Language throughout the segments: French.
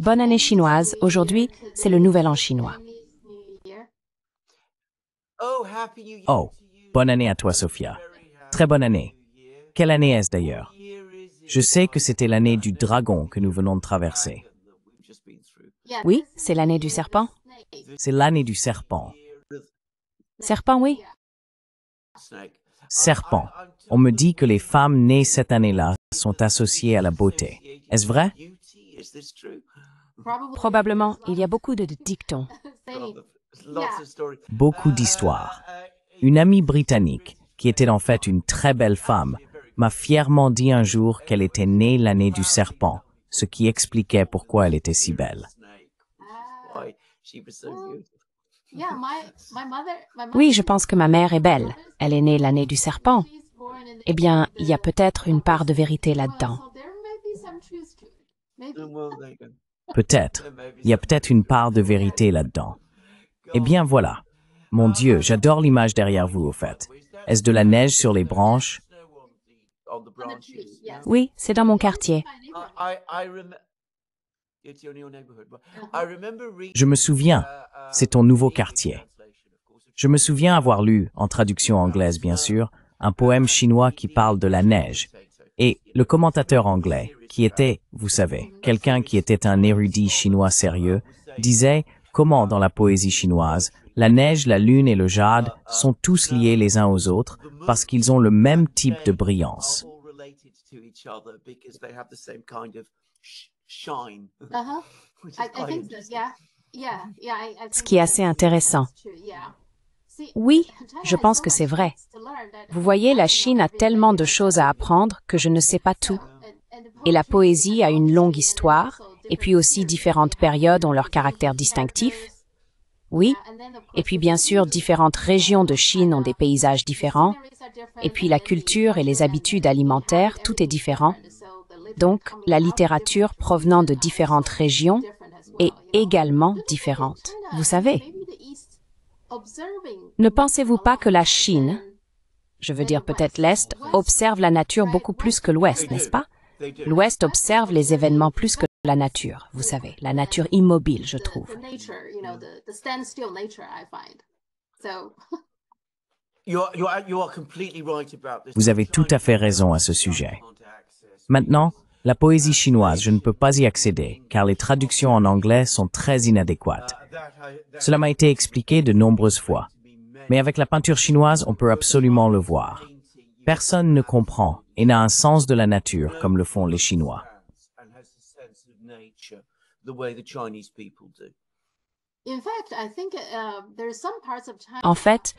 Bonne année chinoise. Aujourd'hui, c'est le Nouvel An chinois. Oh, bonne année à toi, Sophia. Très bonne année. Quelle année est-ce d'ailleurs? Je sais que c'était l'année du dragon que nous venons de traverser. Oui, c'est l'année du serpent. C'est l'année du serpent. Serpent, oui. Serpent. On me dit que les femmes nées cette année-là sont associées à la beauté. Est-ce vrai? Probablement, il y a beaucoup de dictons. Beaucoup d'histoires. Une amie britannique, qui était en fait une très belle femme, m'a fièrement dit un jour qu'elle était née l'année du serpent, ce qui expliquait pourquoi elle était si belle. Oui, je pense que ma mère est belle. Elle est née l'année du serpent. Eh bien, il y a peut-être une part de vérité là-dedans. Peut-être. Il y a peut-être une part de vérité là-dedans. Eh bien voilà. Mon Dieu, j'adore l'image derrière vous, au fait. Est-ce de la neige sur les branches? Oui, c'est dans mon quartier. Je me souviens, c'est ton nouveau quartier. Je me souviens avoir lu, en traduction anglaise bien sûr, un poème chinois qui parle de la neige. Et le commentateur anglais, qui était, vous savez, quelqu'un qui était un érudit chinois sérieux, disait comment dans la poésie chinoise, la neige, la lune et le jade sont tous liés les uns aux autres parce qu'ils ont le même type de brillance. Ce qui est assez intéressant. Oui, je pense que c'est vrai. Vous voyez, la Chine a tellement de choses à apprendre que je ne sais pas tout. Et la poésie a une longue histoire, et puis aussi différentes périodes ont leur caractère distinctif. Oui, et puis bien sûr, différentes régions de Chine ont des paysages différents, et puis la culture et les habitudes alimentaires, tout est différent. Donc, la littérature provenant de différentes régions est également différente. Vous savez, ne pensez-vous pas que la Chine, je veux dire peut-être l'Est, observe la nature beaucoup plus que l'Ouest, n'est-ce pas? L'Ouest observe les événements plus que la nature, vous savez, la nature immobile, je trouve. Vous avez tout à fait raison à ce sujet. Maintenant, la poésie chinoise, je ne peux pas y accéder, car les traductions en anglais sont très inadéquates. Cela m'a été expliqué de nombreuses fois. Mais avec la peinture chinoise, on peut absolument le voir. Personne ne comprend et n'a un sens de la nature comme le font les Chinois. En fait,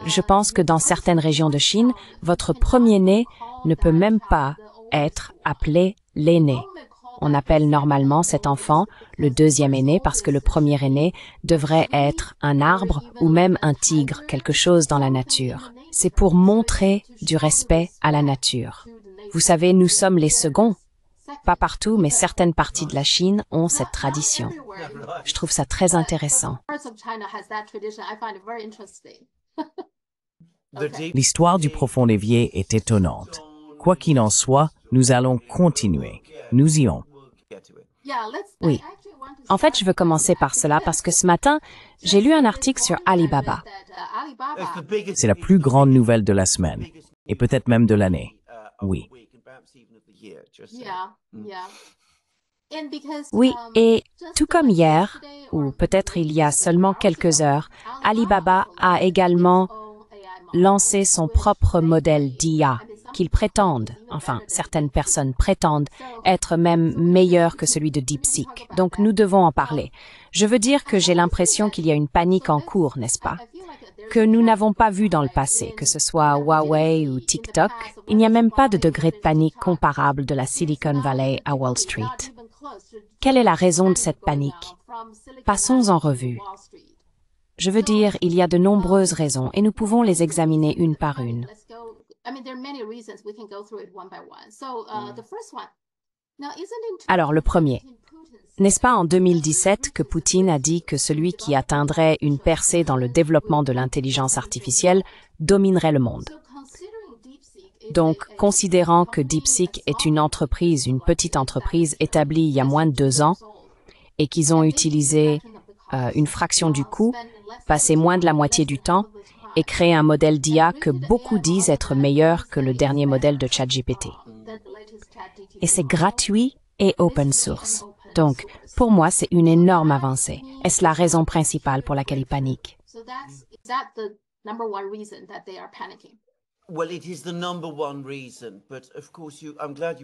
je pense que dans certaines régions de Chine, votre premier-né ne peut même pas être appelé l'aîné. On appelle normalement cet enfant le deuxième aîné parce que le premier aîné devrait être un arbre ou même un tigre, quelque chose dans la nature. C'est pour montrer du respect à la nature. Vous savez, nous sommes les seconds. Pas partout, mais certaines parties de la Chine ont cette tradition. Je trouve ça très intéressant. L'histoire du profond évier est étonnante. Quoi qu'il en soit, nous allons continuer. Nous y allons. Oui. En fait, je veux commencer par cela parce que ce matin, j'ai lu un article sur Alibaba. C'est la plus grande nouvelle de la semaine, et peut-être même de l'année. Oui. Oui, et tout comme hier, ou peut-être il y a seulement quelques heures, Alibaba a également lancé son propre modèle d'IA, qu'ils prétendent, enfin certaines personnes prétendent, être même meilleur que celui de DeepSeek. Donc nous devons en parler. Je veux dire que j'ai l'impression qu'il y a une panique en cours, n'est-ce pas? Que nous n'avons pas vu dans le passé, que ce soit Huawei ou TikTok. Il n'y a même pas de degré de panique comparable de la Silicon Valley à Wall Street. Quelle est la raison de cette panique? Passons en revue. Je veux dire, il y a de nombreuses raisons et nous pouvons les examiner une par une. Alors, le premier. N'est-ce pas en 2017 que Poutine a dit que celui qui atteindrait une percée dans le développement de l'intelligence artificielle dominerait le monde? Donc, considérant que DeepSeek est une petite entreprise établie il y a moins de 2 ans, et qu'ils ont utilisé une fraction du coût, passé moins de la moitié du temps et créé un modèle d'IA que beaucoup disent être meilleur que le dernier modèle de ChatGPT. Et c'est gratuit et open source. Donc, pour moi, c'est une énorme avancée. Est-ce la raison principale pour laquelle ils paniquent?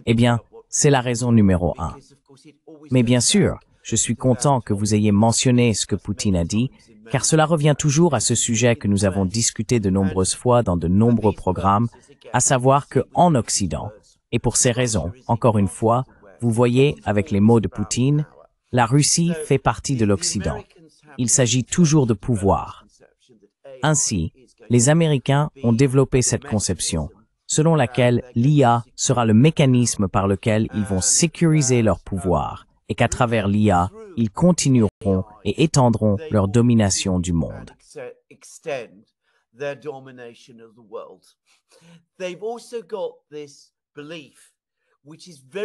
Eh bien, c'est la raison numéro un. Mais bien sûr, je suis content que vous ayez mentionné ce que Poutine a dit, car cela revient toujours à ce sujet que nous avons discuté de nombreuses fois dans de nombreux programmes, à savoir que en Occident, et pour ces raisons, encore une fois, vous voyez, avec les mots de Poutine, la Russie fait partie de l'Occident. Il s'agit toujours de pouvoir. Ainsi, les Américains ont développé cette conception, selon laquelle l'IA sera le mécanisme par lequel ils vont sécuriser leur pouvoir, et qu'à travers l'IA, ils continueront et étendront leur domination du monde.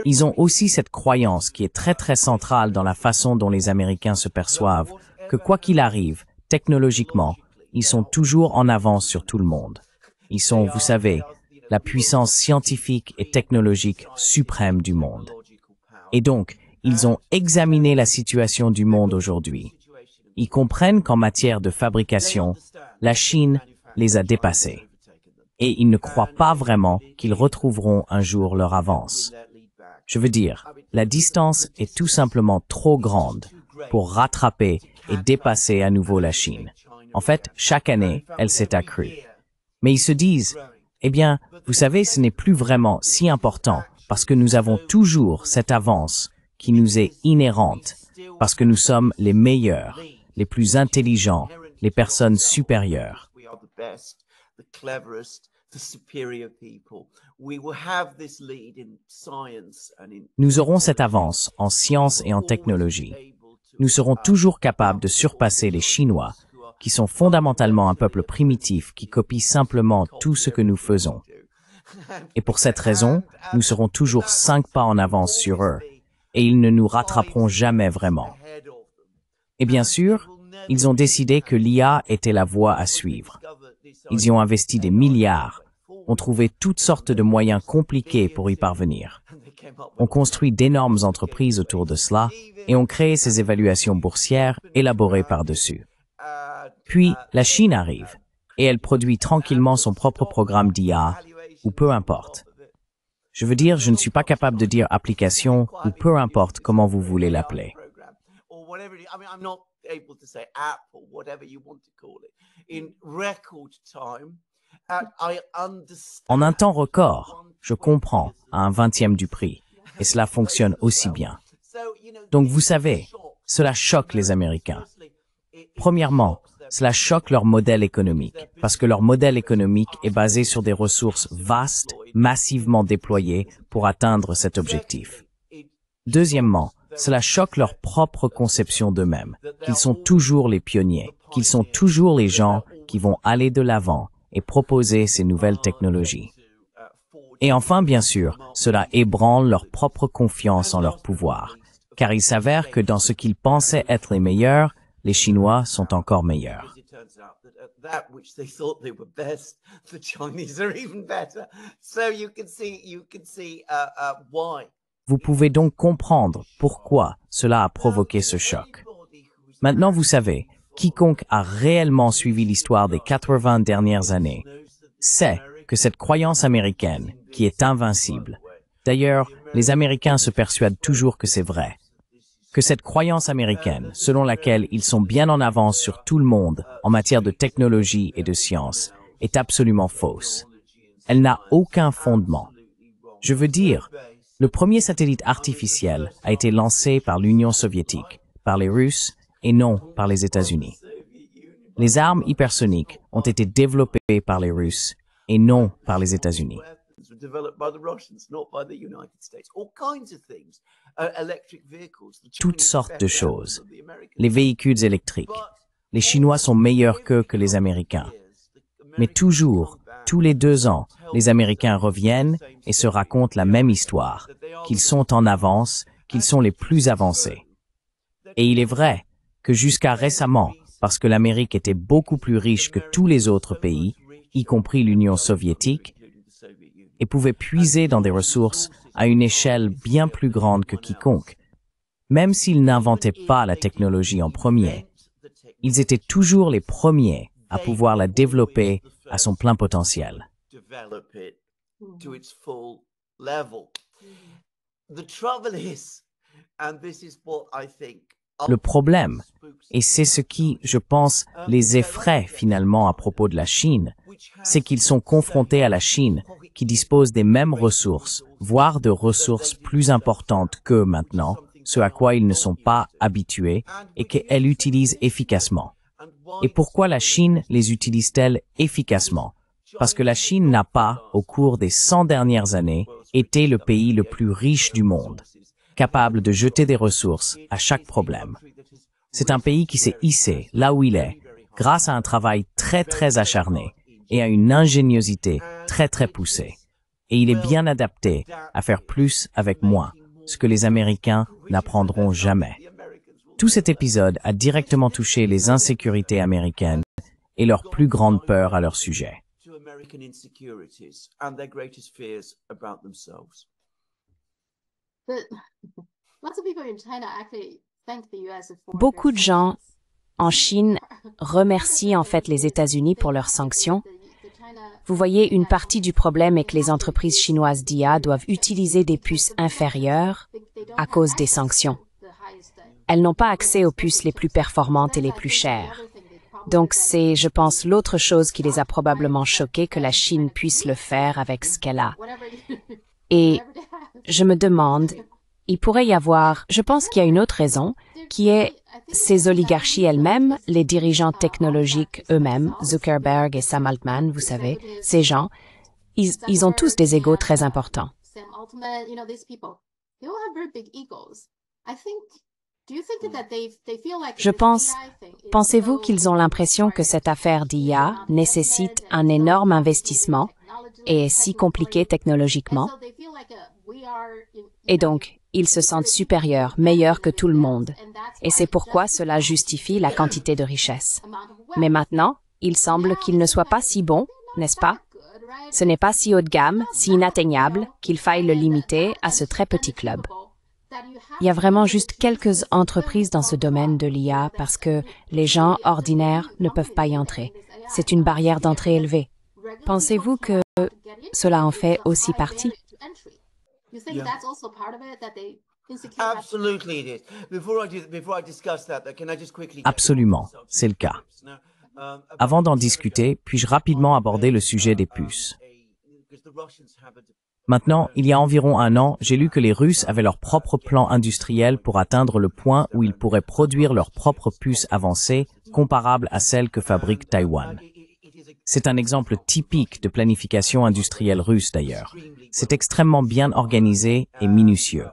Ils ont aussi cette croyance qui est très centrale dans la façon dont les Américains se perçoivent, que quoi qu'il arrive, technologiquement, ils sont toujours en avance sur tout le monde. Ils sont, vous savez, la puissance scientifique et technologique suprême du monde. Et donc, ils ont examiné la situation du monde aujourd'hui. Ils comprennent qu'en matière de fabrication, la Chine les a dépassés. Et ils ne croient pas vraiment qu'ils retrouveront un jour leur avance. Je veux dire, la distance est tout simplement trop grande pour rattraper et dépasser à nouveau la Chine. En fait, chaque année, elle s'est accrue. Mais ils se disent, eh bien, vous savez, ce n'est plus vraiment si important parce que nous avons toujours cette avance qui nous est inhérente, parce que nous sommes les meilleurs, les plus intelligents, les personnes supérieures. Nous aurons cette avance en science et en technologie. Nous serons toujours capables de surpasser les Chinois, qui sont fondamentalement un peuple primitif qui copie simplement tout ce que nous faisons. Et pour cette raison, nous serons toujours 5 pas en avance sur eux, et ils ne nous rattraperont jamais vraiment. Et bien sûr, ils ont décidé que l'IA était la voie à suivre. Ils y ont investi des milliards, ont trouvé toutes sortes de moyens compliqués pour y parvenir. On construit d'énormes entreprises autour de cela et ont créé ces évaluations boursières élaborées par-dessus. Puis, la Chine arrive, et elle produit tranquillement son propre programme d'IA, ou peu importe. Je veux dire, je ne suis pas capable de dire application, ou peu importe comment vous voulez l'appeler. En un temps record, je comprends, à un 20e du prix, et cela fonctionne aussi bien. Donc vous savez, cela choque les Américains. Premièrement, cela choque leur modèle économique, parce que leur modèle économique est basé sur des ressources vastes, massivement déployées pour atteindre cet objectif. Deuxièmement, cela choque leur propre conception d'eux-mêmes, qu'ils sont toujours les pionniers, qu'ils sont toujours les gens qui vont aller de l'avant et proposer ces nouvelles technologies. Et enfin, bien sûr, cela ébranle leur propre confiance en leur pouvoir, car il s'avère que dans ce qu'ils pensaient être les meilleurs, les Chinois sont encore meilleurs. Vous pouvez donc comprendre pourquoi cela a provoqué ce choc. Maintenant, vous savez, quiconque a réellement suivi l'histoire des 80 dernières années sait que cette croyance américaine, qui est invincible, d'ailleurs, les Américains se persuadent toujours que c'est vrai, que cette croyance américaine, selon laquelle ils sont bien en avance sur tout le monde en matière de technologie et de science, est absolument fausse. Elle n'a aucun fondement. Je veux dire, le premier satellite artificiel a été lancé par l'Union soviétique, par les Russes et non par les États-Unis. Les armes hypersoniques ont été développées par les Russes et non par les États-Unis. Toutes sortes de choses. Les véhicules électriques. Les Chinois sont meilleurs qu'eux que les Américains. Mais toujours, tous les 2 ans, les Américains reviennent et se racontent la même histoire, qu'ils sont en avance, qu'ils sont les plus avancés. Et il est vrai que jusqu'à récemment, parce que l'Amérique était beaucoup plus riche que tous les autres pays, y compris l'Union soviétique, et pouvait puiser dans des ressources à une échelle bien plus grande que quiconque. Même s'ils n'inventaient pas la technologie en premier, ils étaient toujours les premiers à pouvoir la développer à son plein potentiel. Le problème, et c'est ce qui, je pense, les effraie finalement à propos de la Chine, c'est qu'ils sont confrontés à la Chine qui dispose des mêmes ressources, voire de ressources plus importantes qu'eux maintenant, ce à quoi ils ne sont pas habitués et qu'elle utilise efficacement. Et pourquoi la Chine les utilise-t-elle efficacement? Parce que la Chine n'a pas, au cours des 100 dernières années, été le pays le plus riche du monde, capable de jeter des ressources à chaque problème. C'est un pays qui s'est hissé là où il est, grâce à un travail très acharné et à une ingéniosité très poussée. Et il est bien adapté à faire plus avec moins, ce que les Américains n'apprendront jamais. Tout cet épisode a directement touché les insécurités américaines et leur plus grande peur à leur sujet. Beaucoup de gens en Chine remercient en fait les États-Unis pour leurs sanctions. Vous voyez, une partie du problème est que les entreprises chinoises d'IA doivent utiliser des puces inférieures à cause des sanctions. Elles n'ont pas accès aux puces les plus performantes et les plus chères. Donc c'est, je pense, l'autre chose qui les a probablement choqués que la Chine puisse le faire avec ce qu'elle a. Et je me demande, il pourrait y avoir, je pense qu'il y a une autre raison, qui est ces oligarchies elles-mêmes, les dirigeants technologiques eux-mêmes, Zuckerberg et Sam Altman, vous savez, ces gens, ils ont tous des égos très importants. Je pense, pensez-vous qu'ils ont l'impression que cette affaire d'IA nécessite un énorme investissement et est si compliquée technologiquement? Et donc, ils se sentent supérieurs, meilleurs que tout le monde. Et c'est pourquoi cela justifie la quantité de richesse. Mais maintenant, il semble qu'ils ne soient pas si bons, n'est-ce pas? Ce n'est pas si haut de gamme, si inatteignable, qu'il faille le limiter à ce très petit club. Il y a vraiment juste quelques entreprises dans ce domaine de l'IA parce que les gens ordinaires ne peuvent pas y entrer. C'est une barrière d'entrée élevée. Pensez-vous que cela en fait aussi partie? Absolument, c'est le cas. Avant d'en discuter, puis-je rapidement aborder le sujet des puces? Maintenant, il y a environ un an, j'ai lu que les Russes avaient leur propre plan industriel pour atteindre le point où ils pourraient produire leurs propres puces avancées, comparables à celles que fabrique Taïwan. C'est un exemple typique de planification industrielle russe d'ailleurs. C'est extrêmement bien organisé et minutieux.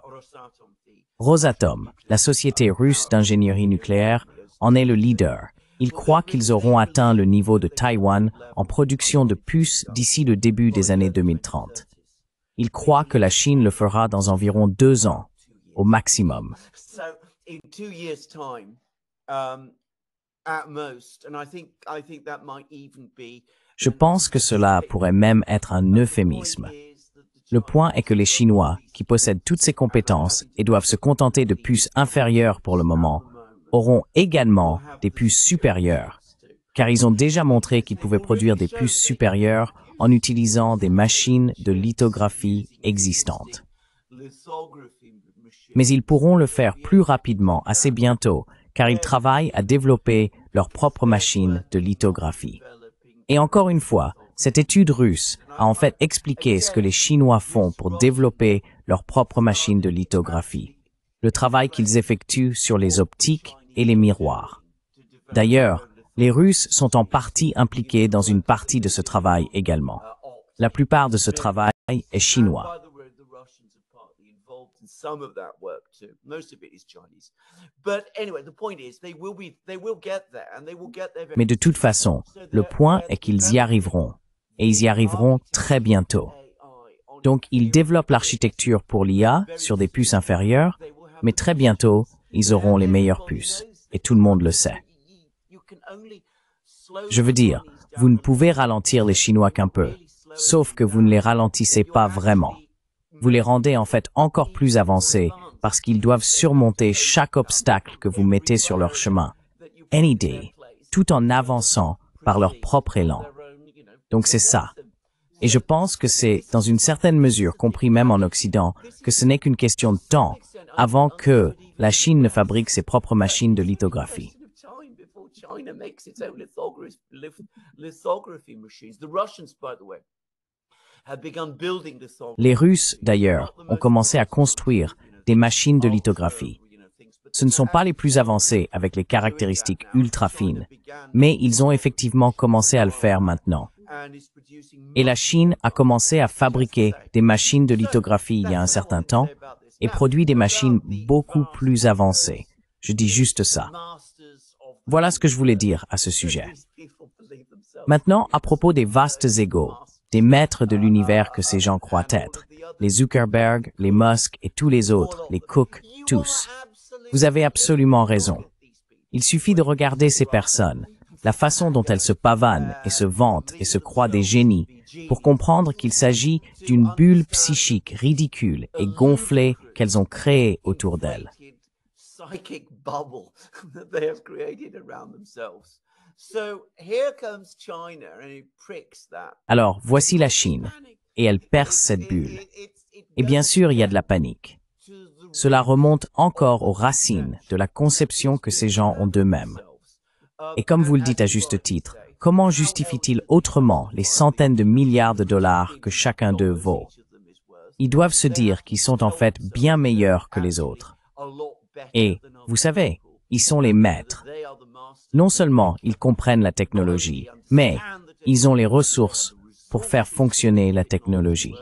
Rosatom, la société russe d'ingénierie nucléaire, en est le leader. Ils croient qu'ils auront atteint le niveau de Taïwan en production de puces d'ici le début des années 2030. Ils croient que la Chine le fera dans environ 2 ans, au maximum. Je pense que cela pourrait même être un euphémisme. Le point est que les Chinois, qui possèdent toutes ces compétences et doivent se contenter de puces inférieures pour le moment, auront également des puces supérieures, car ils ont déjà montré qu'ils pouvaient produire des puces supérieures en utilisant des machines de lithographie existantes. Mais ils pourront le faire plus rapidement assez bientôt, car ils travaillent à développer leurs propres machines de lithographie. Et encore une fois, cette étude russe a en fait expliqué ce que les Chinois font pour développer leurs propres machines de lithographie, le travail qu'ils effectuent sur les optiques et les miroirs. D'ailleurs, les Russes sont en partie impliqués dans une partie de ce travail également. La plupart de ce travail est chinois. Mais de toute façon, le point est qu'ils y arriveront, et ils y arriveront très bientôt. Donc, ils développent l'architecture pour l'IA sur des puces inférieures, mais très bientôt, ils auront les meilleures puces. Et tout le monde le sait. Je veux dire, vous ne pouvez ralentir les Chinois qu'un peu, sauf que vous ne les ralentissez pas vraiment. Vous les rendez en fait encore plus avancés parce qu'ils doivent surmonter chaque obstacle que vous mettez sur leur chemin, any day, tout en avançant par leur propre élan. Donc c'est ça. Et je pense que c'est, dans une certaine mesure, compris même en Occident, que ce n'est qu'une question de temps avant que la Chine ne fabrique ses propres machines de lithographie. Les Russes, d'ailleurs, ont commencé à construire des machines de lithographie. Ce ne sont pas les plus avancées avec les caractéristiques ultra fines, mais ils ont effectivement commencé à le faire maintenant. Et la Chine a commencé à fabriquer des machines de lithographie il y a un certain temps et produit des machines beaucoup plus avancées. Je dis juste ça. Voilà ce que je voulais dire à ce sujet. Maintenant, à propos des vastes égos, des maîtres de l'univers que ces gens croient être, les Zuckerberg, les Musk et tous les autres, les Cook, tous. Vous avez absolument raison. Il suffit de regarder ces personnes, la façon dont elles se pavanent et se vantent et se croient des génies, pour comprendre qu'il s'agit d'une bulle psychique ridicule et gonflée qu'elles ont créée autour d'elles. Alors, voici la Chine, et elle perce cette bulle. Et bien sûr, il y a de la panique. Cela remonte encore aux racines de la conception que ces gens ont d'eux-mêmes. Et comme vous le dites à juste titre, comment justifient-ils autrement les centaines de milliards de dollars que chacun d'eux vaut? Ils doivent se dire qu'ils sont en fait bien meilleurs que les autres. Et, vous savez, ils sont les maîtres. Non seulement ils comprennent la technologie, mais ils ont les ressources pour faire fonctionner la technologie.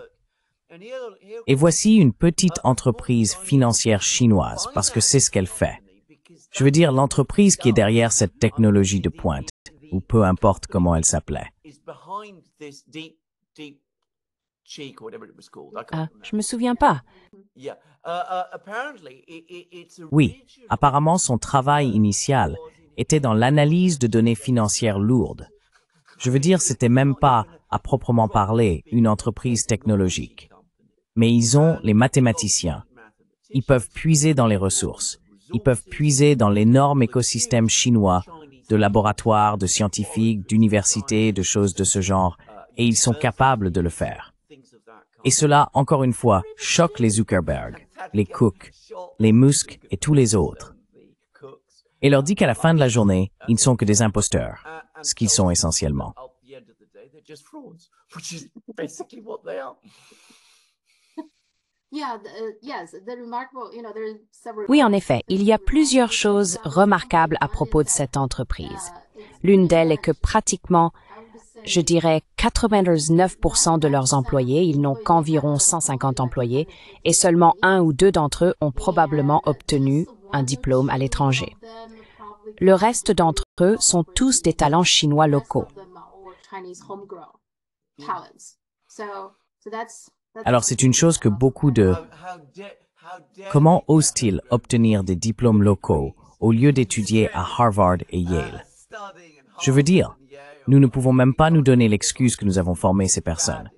Et voici une petite entreprise financière chinoise, parce que c'est ce qu'elle fait. Je veux dire l'entreprise qui est derrière cette technologie de pointe, ou peu importe comment elle s'appelait. Je me souviens pas. Oui, apparemment son travail initial était dans l'analyse de données financières lourdes. Je veux dire, c'était même pas, à proprement parler, une entreprise technologique. Mais ils ont les mathématiciens. Ils peuvent puiser dans les ressources. Ils peuvent puiser dans l'énorme écosystème chinois de laboratoires, de scientifiques, d'universités, de choses de ce genre, et ils sont capables de le faire. Et cela, encore une fois, choque les Zuckerberg, les Cook, les Musk et tous les autres. Et leur dit qu'à la fin de la journée, ils ne sont que des imposteurs, ce qu'ils sont essentiellement. Oui, en effet, il y a plusieurs choses remarquables à propos de cette entreprise. L'une d'elles est que pratiquement, je dirais 99% de leurs employés, ils n'ont qu'environ 150 employés, et seulement un ou deux d'entre eux ont probablement obtenu un diplôme à l'étranger. Le reste d'entre eux sont tous des talents chinois locaux. Alors c'est une chose que beaucoup de... Comment osent-ils obtenir des diplômes locaux au lieu d'étudier à Harvard et Yale? Je veux dire, nous ne pouvons même pas nous donner l'excuse que nous avons formé ces personnes.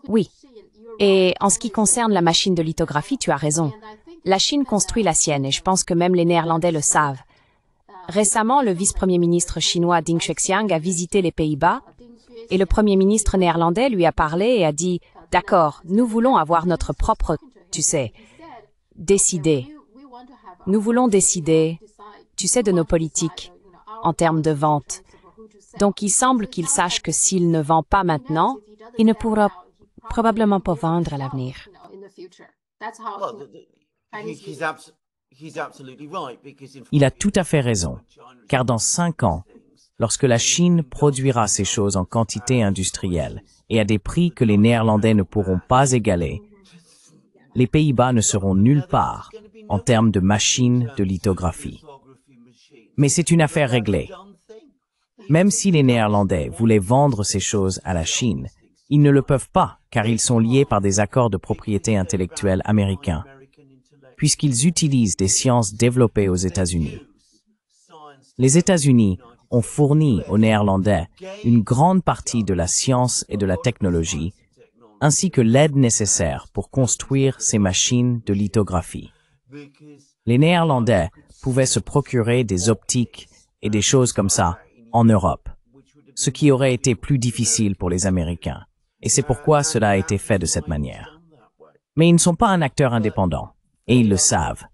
Oui, et en ce qui concerne la machine de lithographie, tu as raison. La Chine construit la sienne et je pense que même les Néerlandais le savent. Récemment, le vice-premier ministre chinois Ding Xuexiang a visité les Pays-Bas et le premier ministre néerlandais lui a parlé et a dit « D'accord, nous voulons avoir notre propre, tu sais, décider. Nous voulons décider, tu sais, de nos politiques en termes de vente. Donc il semble qu'il sache que s'il ne vend pas maintenant, il ne pourra probablement pas vendre à l'avenir. » Il a tout à fait raison, car dans 5 ans, lorsque la Chine produira ces choses en quantité industrielle et à des prix que les Néerlandais ne pourront pas égaler, les Pays-Bas ne seront nulle part en termes de machines de lithographie. Mais c'est une affaire réglée. Même si les Néerlandais voulaient vendre ces choses à la Chine, Ils ne le peuvent pas, car ils sont liés par des accords de propriété intellectuelle américains, puisqu'ils utilisent des sciences développées aux États-Unis. Les États-Unis ont fourni aux Néerlandais une grande partie de la science et de la technologie, ainsi que l'aide nécessaire pour construire ces machines de lithographie. Les Néerlandais pouvaient se procurer des optiques et des choses comme ça en Europe, ce qui aurait été plus difficile pour les Américains, et c'est pourquoi cela a été fait de cette manière. Mais ils ne sont pas un acteur indépendant, et ils le savent.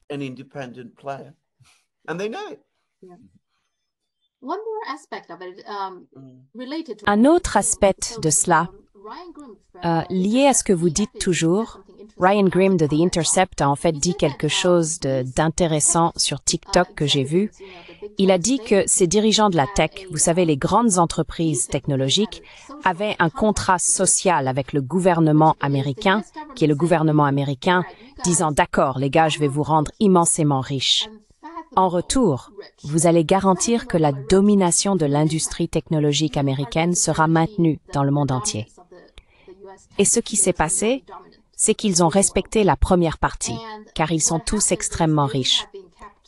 Un autre aspect de cela, lié à ce que vous dites toujours, Ryan Grim de The Intercept a en fait dit quelque chose d'intéressant sur TikTok que j'ai vu. Il a dit que ces dirigeants de la tech, vous savez, les grandes entreprises technologiques, avaient un contrat social avec le gouvernement américain, qui est le gouvernement américain, disant « D'accord, les gars, je vais vous rendre immensément riches. En retour, vous allez garantir que la domination de l'industrie technologique américaine sera maintenue dans le monde entier. » Et ce qui s'est passé, c'est qu'ils ont respecté la première partie, car ils sont tous extrêmement riches.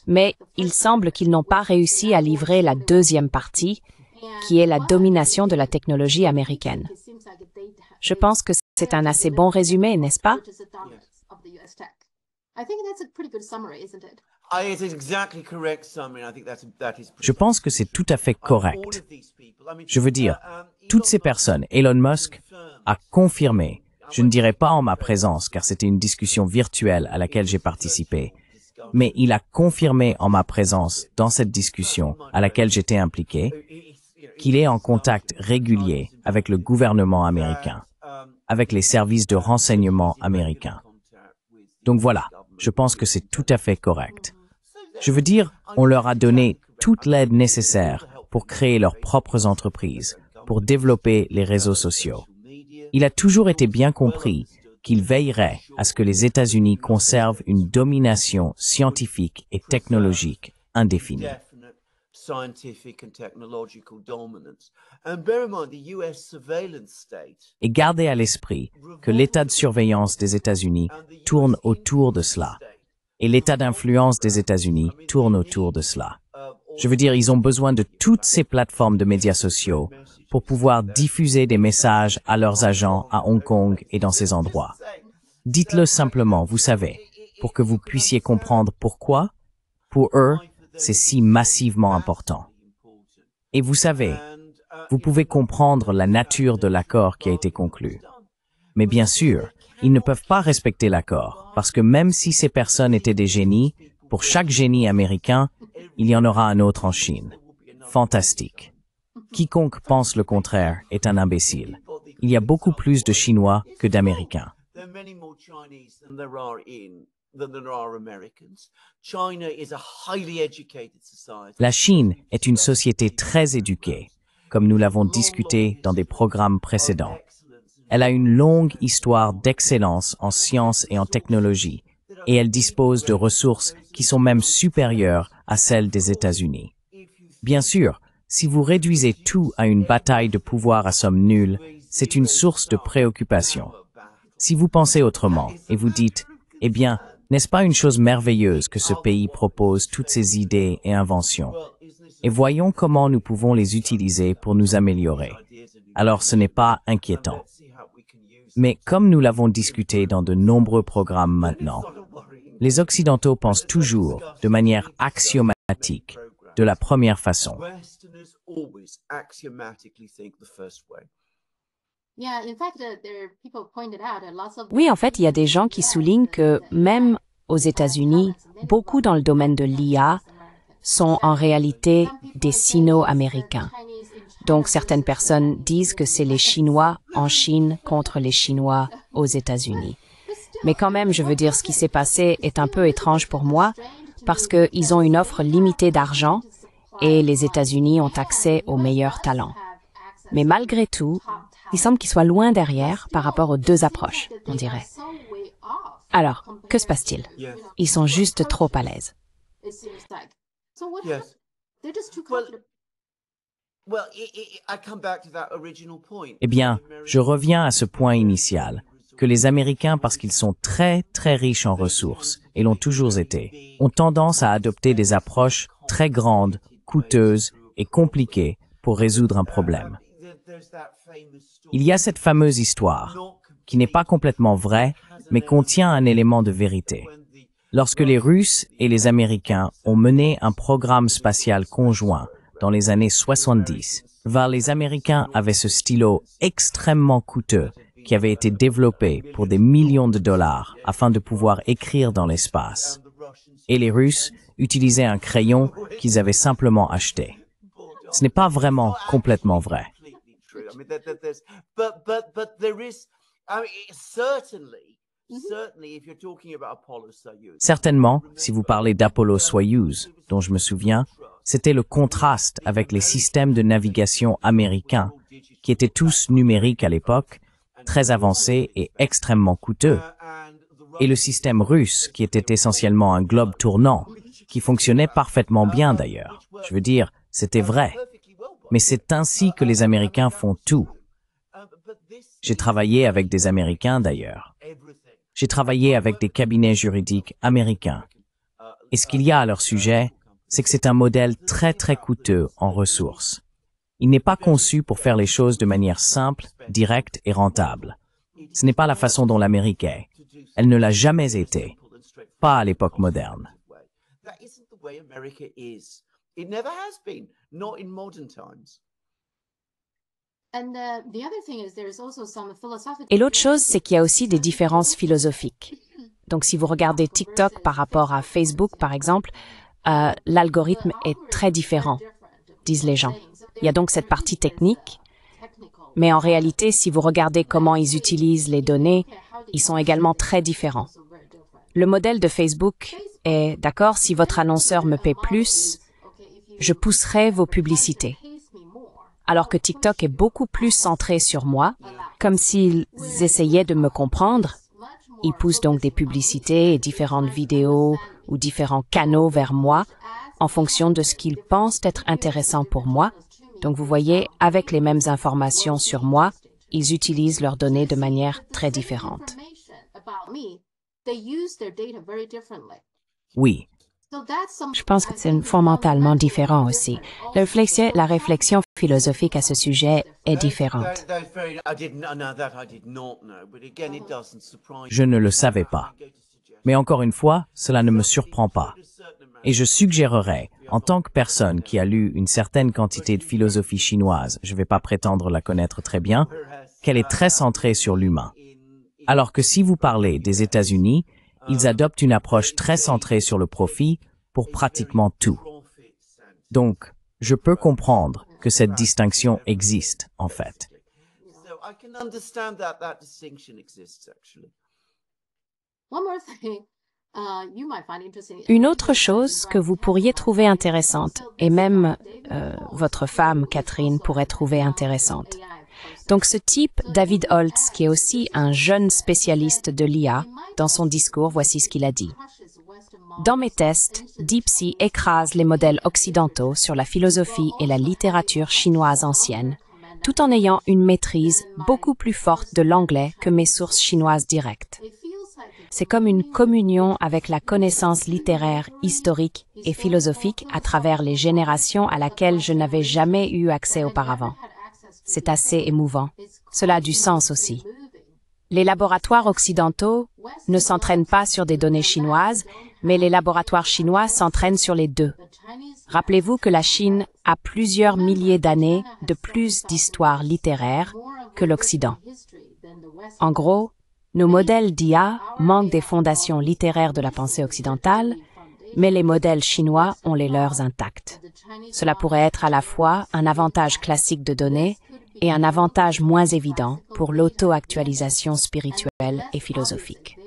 Mais il semble qu'ils n'ont pas réussi à livrer la deuxième partie, qui est la domination de la technologie américaine. Je pense que c'est un assez bon résumé, n'est-ce pas? Je pense que c'est tout à fait correct. Je veux dire, toutes ces personnes, Elon Musk a confirmé, je ne dirais pas en ma présence, car c'était une discussion virtuelle à laquelle j'ai participé, mais il a confirmé en ma présence, dans cette discussion à laquelle j'étais impliqué, qu'il est en contact régulier avec le gouvernement américain, avec les services de renseignement américains. Donc voilà, je pense que c'est tout à fait correct. Je veux dire, on leur a donné toute l'aide nécessaire pour créer leurs propres entreprises, pour développer les réseaux sociaux. Il a toujours été bien compris qu'il veillerait à ce que les États-Unis conservent une domination scientifique et technologique indéfinie. Et gardez à l'esprit que l'état de surveillance des États-Unis tourne autour de cela. Et l'état d'influence des États-Unis tourne autour de cela. Je veux dire, ils ont besoin de toutes ces plateformes de médias sociaux pour pouvoir diffuser des messages à leurs agents à Hong Kong et dans ces endroits. Dites-le simplement, vous savez, pour que vous puissiez comprendre pourquoi, pour eux, c'est si massivement important. Et vous savez, vous pouvez comprendre la nature de l'accord qui a été conclu. Mais bien sûr, ils ne peuvent pas respecter l'accord, parce que même si ces personnes étaient des génies, pour chaque génie américain, il y en aura un autre en Chine. Fantastique. Quiconque pense le contraire est un imbécile. Il y a beaucoup plus de Chinois que d'Américains. La Chine est une société très éduquée, comme nous l'avons discuté dans des programmes précédents. Elle a une longue histoire d'excellence en sciences et en technologie, et elle dispose de ressources qui sont même supérieures à celles des États-Unis. Bien sûr, si vous réduisez tout à une bataille de pouvoir à somme nulle, c'est une source de préoccupation. Si vous pensez autrement et vous dites, eh bien, n'est-ce pas une chose merveilleuse que ce pays propose toutes ces idées et inventions? Et voyons comment nous pouvons les utiliser pour nous améliorer. Alors ce n'est pas inquiétant. Mais comme nous l'avons discuté dans de nombreux programmes maintenant, les Occidentaux pensent toujours, de manière axiomatique, de la première façon. Oui, en fait, il y a des gens qui soulignent que même aux États-Unis, beaucoup dans le domaine de l'IA sont en réalité des sino-américains. Donc, certaines personnes disent que c'est les Chinois en Chine contre les Chinois aux États-Unis. Mais quand même, je veux dire, ce qui s'est passé est un peu étrange pour moi parce qu'ils ont une offre limitée d'argent et les États-Unis ont accès aux meilleurs talents. Mais malgré tout, il semble qu'ils soient loin derrière par rapport aux deux approches, on dirait. Alors, que se passe-t-il? Ils sont juste trop à l'aise. Eh bien, je reviens à ce point initial, que les Américains, parce qu'ils sont très, très riches en ressources, et l'ont toujours été, ont tendance à adopter des approches très grandes, coûteuses et compliquées pour résoudre un problème. Il y a cette fameuse histoire, qui n'est pas complètement vraie, mais contient un élément de vérité. Lorsque les Russes et les Américains ont mené un programme spatial conjoint dans les années 70, les Américains avaient ce stylo extrêmement coûteux qui avait été développé pour des millions de dollars afin de pouvoir écrire dans l'espace. Et les Russes utilisaient un crayon qu'ils avaient simplement acheté. Ce n'est pas vraiment complètement vrai. Certainement, si vous parlez d'Apollo-Soyouz, dont je me souviens, c'était le contraste avec les systèmes de navigation américains, qui étaient tous numériques à l'époque, très avancés et extrêmement coûteux, et le système russe, qui était essentiellement un globe tournant, qui fonctionnait parfaitement bien d'ailleurs. Je veux dire, c'était vrai. Mais c'est ainsi que les Américains font tout. J'ai travaillé avec des Américains d'ailleurs. J'ai travaillé avec des cabinets juridiques américains. Et ce qu'il y a à leur sujet, c'est que c'est un modèle très très coûteux en ressources. Il n'est pas conçu pour faire les choses de manière simple, directe et rentable. Ce n'est pas la façon dont l'Amérique est. Elle ne l'a jamais été. Pas à l'époque moderne. Et l'autre chose, c'est qu'il y a aussi des différences philosophiques. Donc si vous regardez TikTok par rapport à Facebook, par exemple, l'algorithme est très différent, disent les gens. Il y a donc cette partie technique, mais en réalité, si vous regardez comment ils utilisent les données, ils sont également très différents. Le modèle de Facebook est, d'accord, si votre annonceur me paie plus, je pousserai vos publicités. Alors que TikTok est beaucoup plus centré sur moi, comme s'ils essayaient de me comprendre. Ils poussent donc des publicités et différentes vidéos ou différents canaux vers moi en fonction de ce qu'ils pensent être intéressant pour moi. Donc vous voyez, avec les mêmes informations sur moi, ils utilisent leurs données de manière très différente. Oui. Je pense que c'est fondamentalement différent aussi. La réflexion philosophique à ce sujet est différente. Je ne le savais pas. Mais encore une fois, cela ne me surprend pas. Et je suggérerais, en tant que personne qui a lu une certaine quantité de philosophie chinoise, je ne vais pas prétendre la connaître très bien, qu'elle est très centrée sur l'humain. Alors que si vous parlez des États-Unis, ils adoptent une approche très centrée sur le profit pour pratiquement tout. Donc, je peux comprendre que cette distinction existe, en fait. Une autre chose que vous pourriez trouver intéressante, et même votre femme, Catherine, pourrait trouver intéressante. Donc ce type, David Holtz, qui est aussi un jeune spécialiste de l'IA, dans son discours, voici ce qu'il a dit. Dans mes tests, DeepSeek écrase les modèles occidentaux sur la philosophie et la littérature chinoise ancienne, tout en ayant une maîtrise beaucoup plus forte de l'anglais que mes sources chinoises directes. C'est comme une communion avec la connaissance littéraire, historique et philosophique à travers les générations à laquelle je n'avais jamais eu accès auparavant. C'est assez émouvant. Cela a du sens aussi. Les laboratoires occidentaux ne s'entraînent pas sur des données chinoises, mais les laboratoires chinois s'entraînent sur les deux. Rappelez-vous que la Chine a plusieurs milliers d'années de plus d'histoire littéraire que l'Occident. En gros, nos modèles d'IA manquent des fondations littéraires de la pensée occidentale, mais les modèles chinois ont les leurs intacts. Cela pourrait être à la fois un avantage classique de données et un avantage moins évident pour l'auto-actualisation spirituelle et philosophique.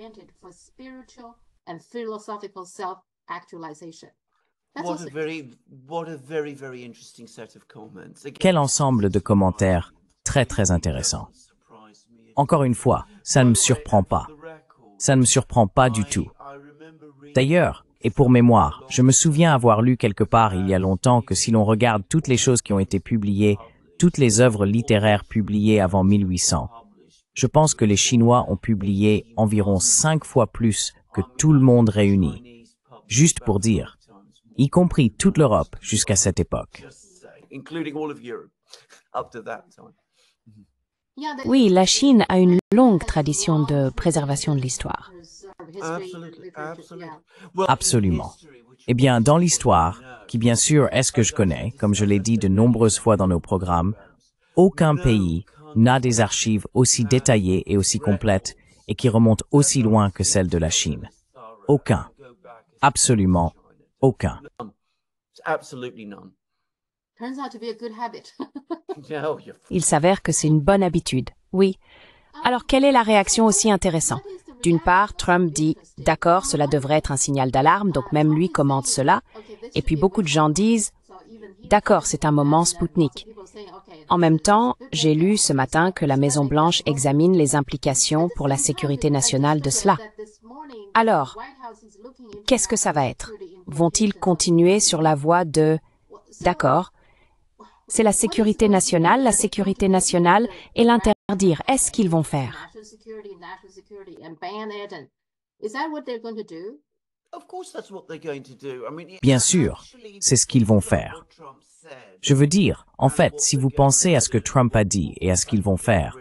Quel ensemble de commentaires très très intéressant. Encore une fois, ça ne me surprend pas. Ça ne me surprend pas du tout. D'ailleurs, Et pour mémoire, je me souviens avoir lu quelque part il y a longtemps que si l'on regarde toutes les choses qui ont été publiées, toutes les œuvres littéraires publiées avant 1800, je pense que les Chinois ont publié environ 5 fois plus que tout le monde réuni. Juste pour dire, y compris toute l'Europe jusqu'à cette époque. Oui, la Chine a une longue tradition de préservation de l'histoire. Absolument. Eh bien, dans l'histoire, qui bien sûr est ce que je connais, comme je l'ai dit de nombreuses fois dans nos programmes, aucun pays n'a des archives aussi détaillées et aussi complètes et qui remontent aussi loin que celles de la Chine. Aucun. Absolument aucun. Il s'avère que c'est une bonne habitude, oui. Alors, quelle est la réaction aussi intéressante? D'une part, Trump dit « D'accord, cela devrait être un signal d'alarme », donc même lui commente cela. Et puis beaucoup de gens disent « D'accord, c'est un moment Spoutnik ». En même temps, j'ai lu ce matin que la Maison-Blanche examine les implications pour la sécurité nationale de cela. Alors, qu'est-ce que ça va être? Vont-ils continuer sur la voie de « D'accord, c'est la sécurité nationale et l'interdire, est-ce qu'ils vont faire? » Bien sûr, c'est ce qu'ils vont faire. Je veux dire, en fait, si vous pensez à ce que Trump a dit et à ce qu'ils vont faire,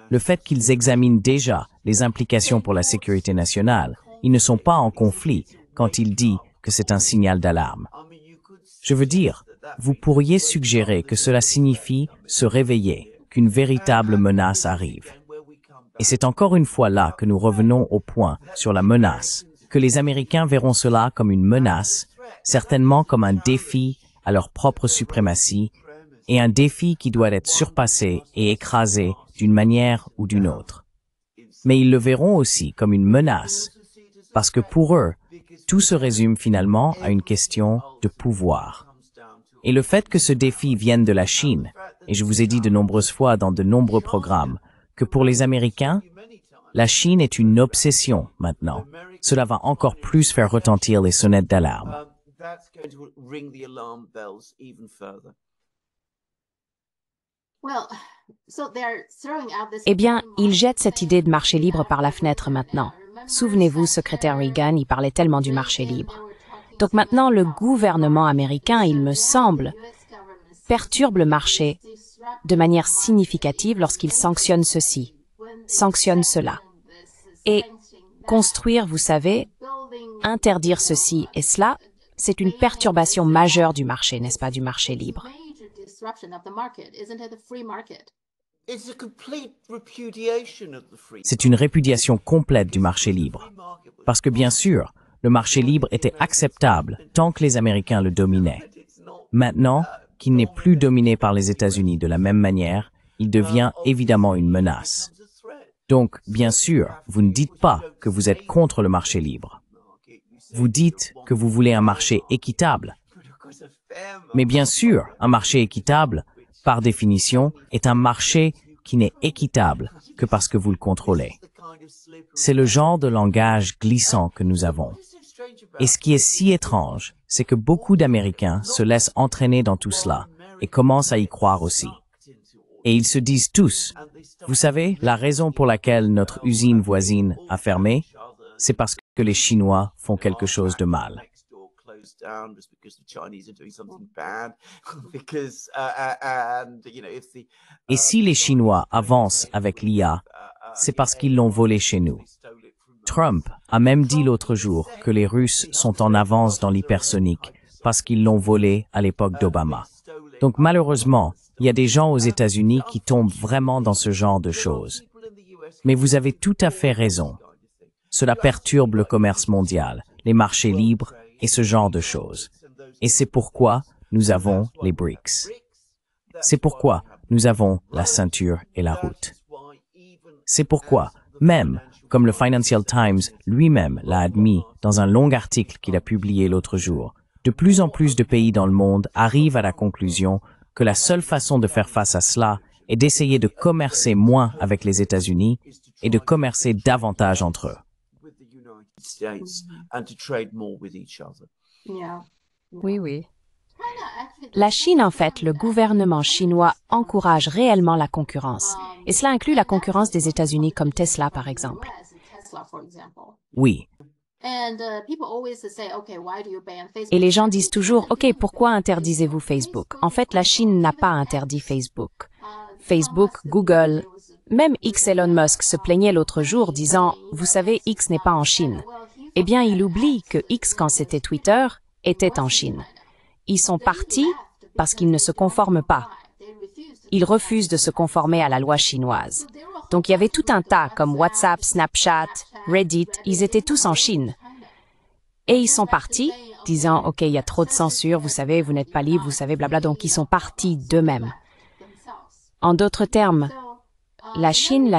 le fait qu'ils examinent déjà les implications pour la sécurité nationale, ils ne sont pas en conflit quand il dit que c'est un signal d'alarme. Je veux dire, vous pourriez suggérer que cela signifie se réveiller, qu'une véritable menace arrive. Et c'est encore une fois là que nous revenons au point sur la menace, que les Américains verront cela comme une menace, certainement comme un défi à leur propre suprématie, et un défi qui doit être surpassé et écrasé d'une manière ou d'une autre. Mais ils le verront aussi comme une menace, parce que pour eux, tout se résume finalement à une question de pouvoir. Et le fait que ce défi vienne de la Chine, et je vous ai dit de nombreuses fois dans de nombreux programmes, que pour les Américains, la Chine est une obsession maintenant. Cela va encore plus faire retentir les sonnettes d'alarme. Eh bien, ils jettent cette idée de marché libre par la fenêtre maintenant. Souvenez-vous, secrétaire Reagan, il parlait tellement du marché libre. Donc maintenant, le gouvernement américain, il me semble, perturbe le marché de manière significative lorsqu'il sanctionne ceci, sanctionne cela. Et construire, vous savez, interdire ceci et cela, c'est une perturbation majeure du marché, n'est-ce pas, du marché libre. C'est une répudiation complète du marché libre. Parce que bien sûr, le marché libre était acceptable tant que les Américains le dominaient. Maintenant qu'il n'est plus dominé par les États-Unis de la même manière, il devient évidemment une menace. Donc, bien sûr, vous ne dites pas que vous êtes contre le marché libre. Vous dites que vous voulez un marché équitable. Mais bien sûr, un marché équitable, par définition, est un marché qui n'est équitable que parce que vous le contrôlez. C'est le genre de langage glissant que nous avons. Et ce qui est si étrange, c'est que beaucoup d'Américains se laissent entraîner dans tout cela et commencent à y croire aussi. Et ils se disent tous, vous savez, la raison pour laquelle notre usine voisine a fermé, c'est parce que les Chinois font quelque chose de mal. Et si les Chinois avancent avec l'IA, c'est parce qu'ils l'ont volé chez nous. Trump a même dit l'autre jour que les Russes sont en avance dans l'hypersonique parce qu'ils l'ont volé à l'époque d'Obama. Donc malheureusement, il y a des gens aux États-Unis qui tombent vraiment dans ce genre de choses. Mais vous avez tout à fait raison. Cela perturbe le commerce mondial, les marchés libres et ce genre de choses. Et c'est pourquoi nous avons les BRICS. C'est pourquoi nous avons la ceinture et la route. C'est pourquoi, même, comme le Financial Times lui-même l'a admis dans un long article qu'il a publié l'autre jour, de plus en plus de pays dans le monde arrivent à la conclusion que la seule façon de faire face à cela est d'essayer de commercer moins avec les États-Unis et de commercer davantage entre eux. Oui, oui. La Chine, en fait, le gouvernement chinois encourage réellement la concurrence. Et cela inclut la concurrence des États-Unis comme Tesla, par exemple. Oui, Et les gens disent toujours, OK, pourquoi interdisez-vous Facebook? En fait, la Chine n'a pas interdit Facebook. Facebook, Google, même X Elon Musk se plaignait l'autre jour disant, vous savez, X n'est pas en Chine. Eh bien, il oublie que X, quand c'était Twitter, était en Chine. Ils sont partis parce qu'ils ne se conforment pas. Ils refusent de se conformer à la loi chinoise. Donc il y avait tout un tas comme WhatsApp, Snapchat, Reddit, ils étaient tous en Chine. Et ils sont partis, disant, OK, il y a trop de censure, vous savez, vous n'êtes pas libre, vous savez, blabla. Donc ils sont partis d'eux-mêmes. En d'autres termes, la Chine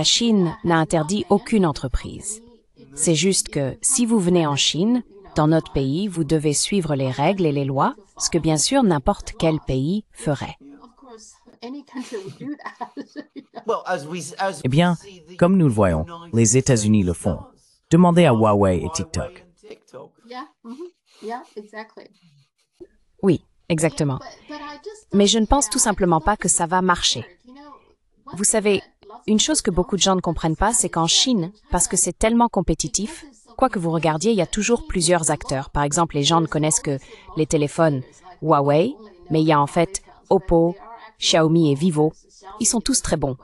n'a interdit aucune entreprise. C'est juste que si vous venez en Chine, dans notre pays, vous devez suivre les règles et les lois, ce que bien sûr n'importe quel pays ferait. eh bien, comme nous le voyons, les États-Unis le font. Demandez à Huawei et TikTok. Oui, exactement. Mais je ne pense tout simplement pas que ça va marcher. Vous savez, une chose que beaucoup de gens ne comprennent pas, c'est qu'en Chine, parce que c'est tellement compétitif, quoi que vous regardiez, il y a toujours plusieurs acteurs. Par exemple, les gens ne connaissent que les téléphones Huawei, mais il y a en fait Oppo, Xiaomi et Vivo. Ils sont tous très bons.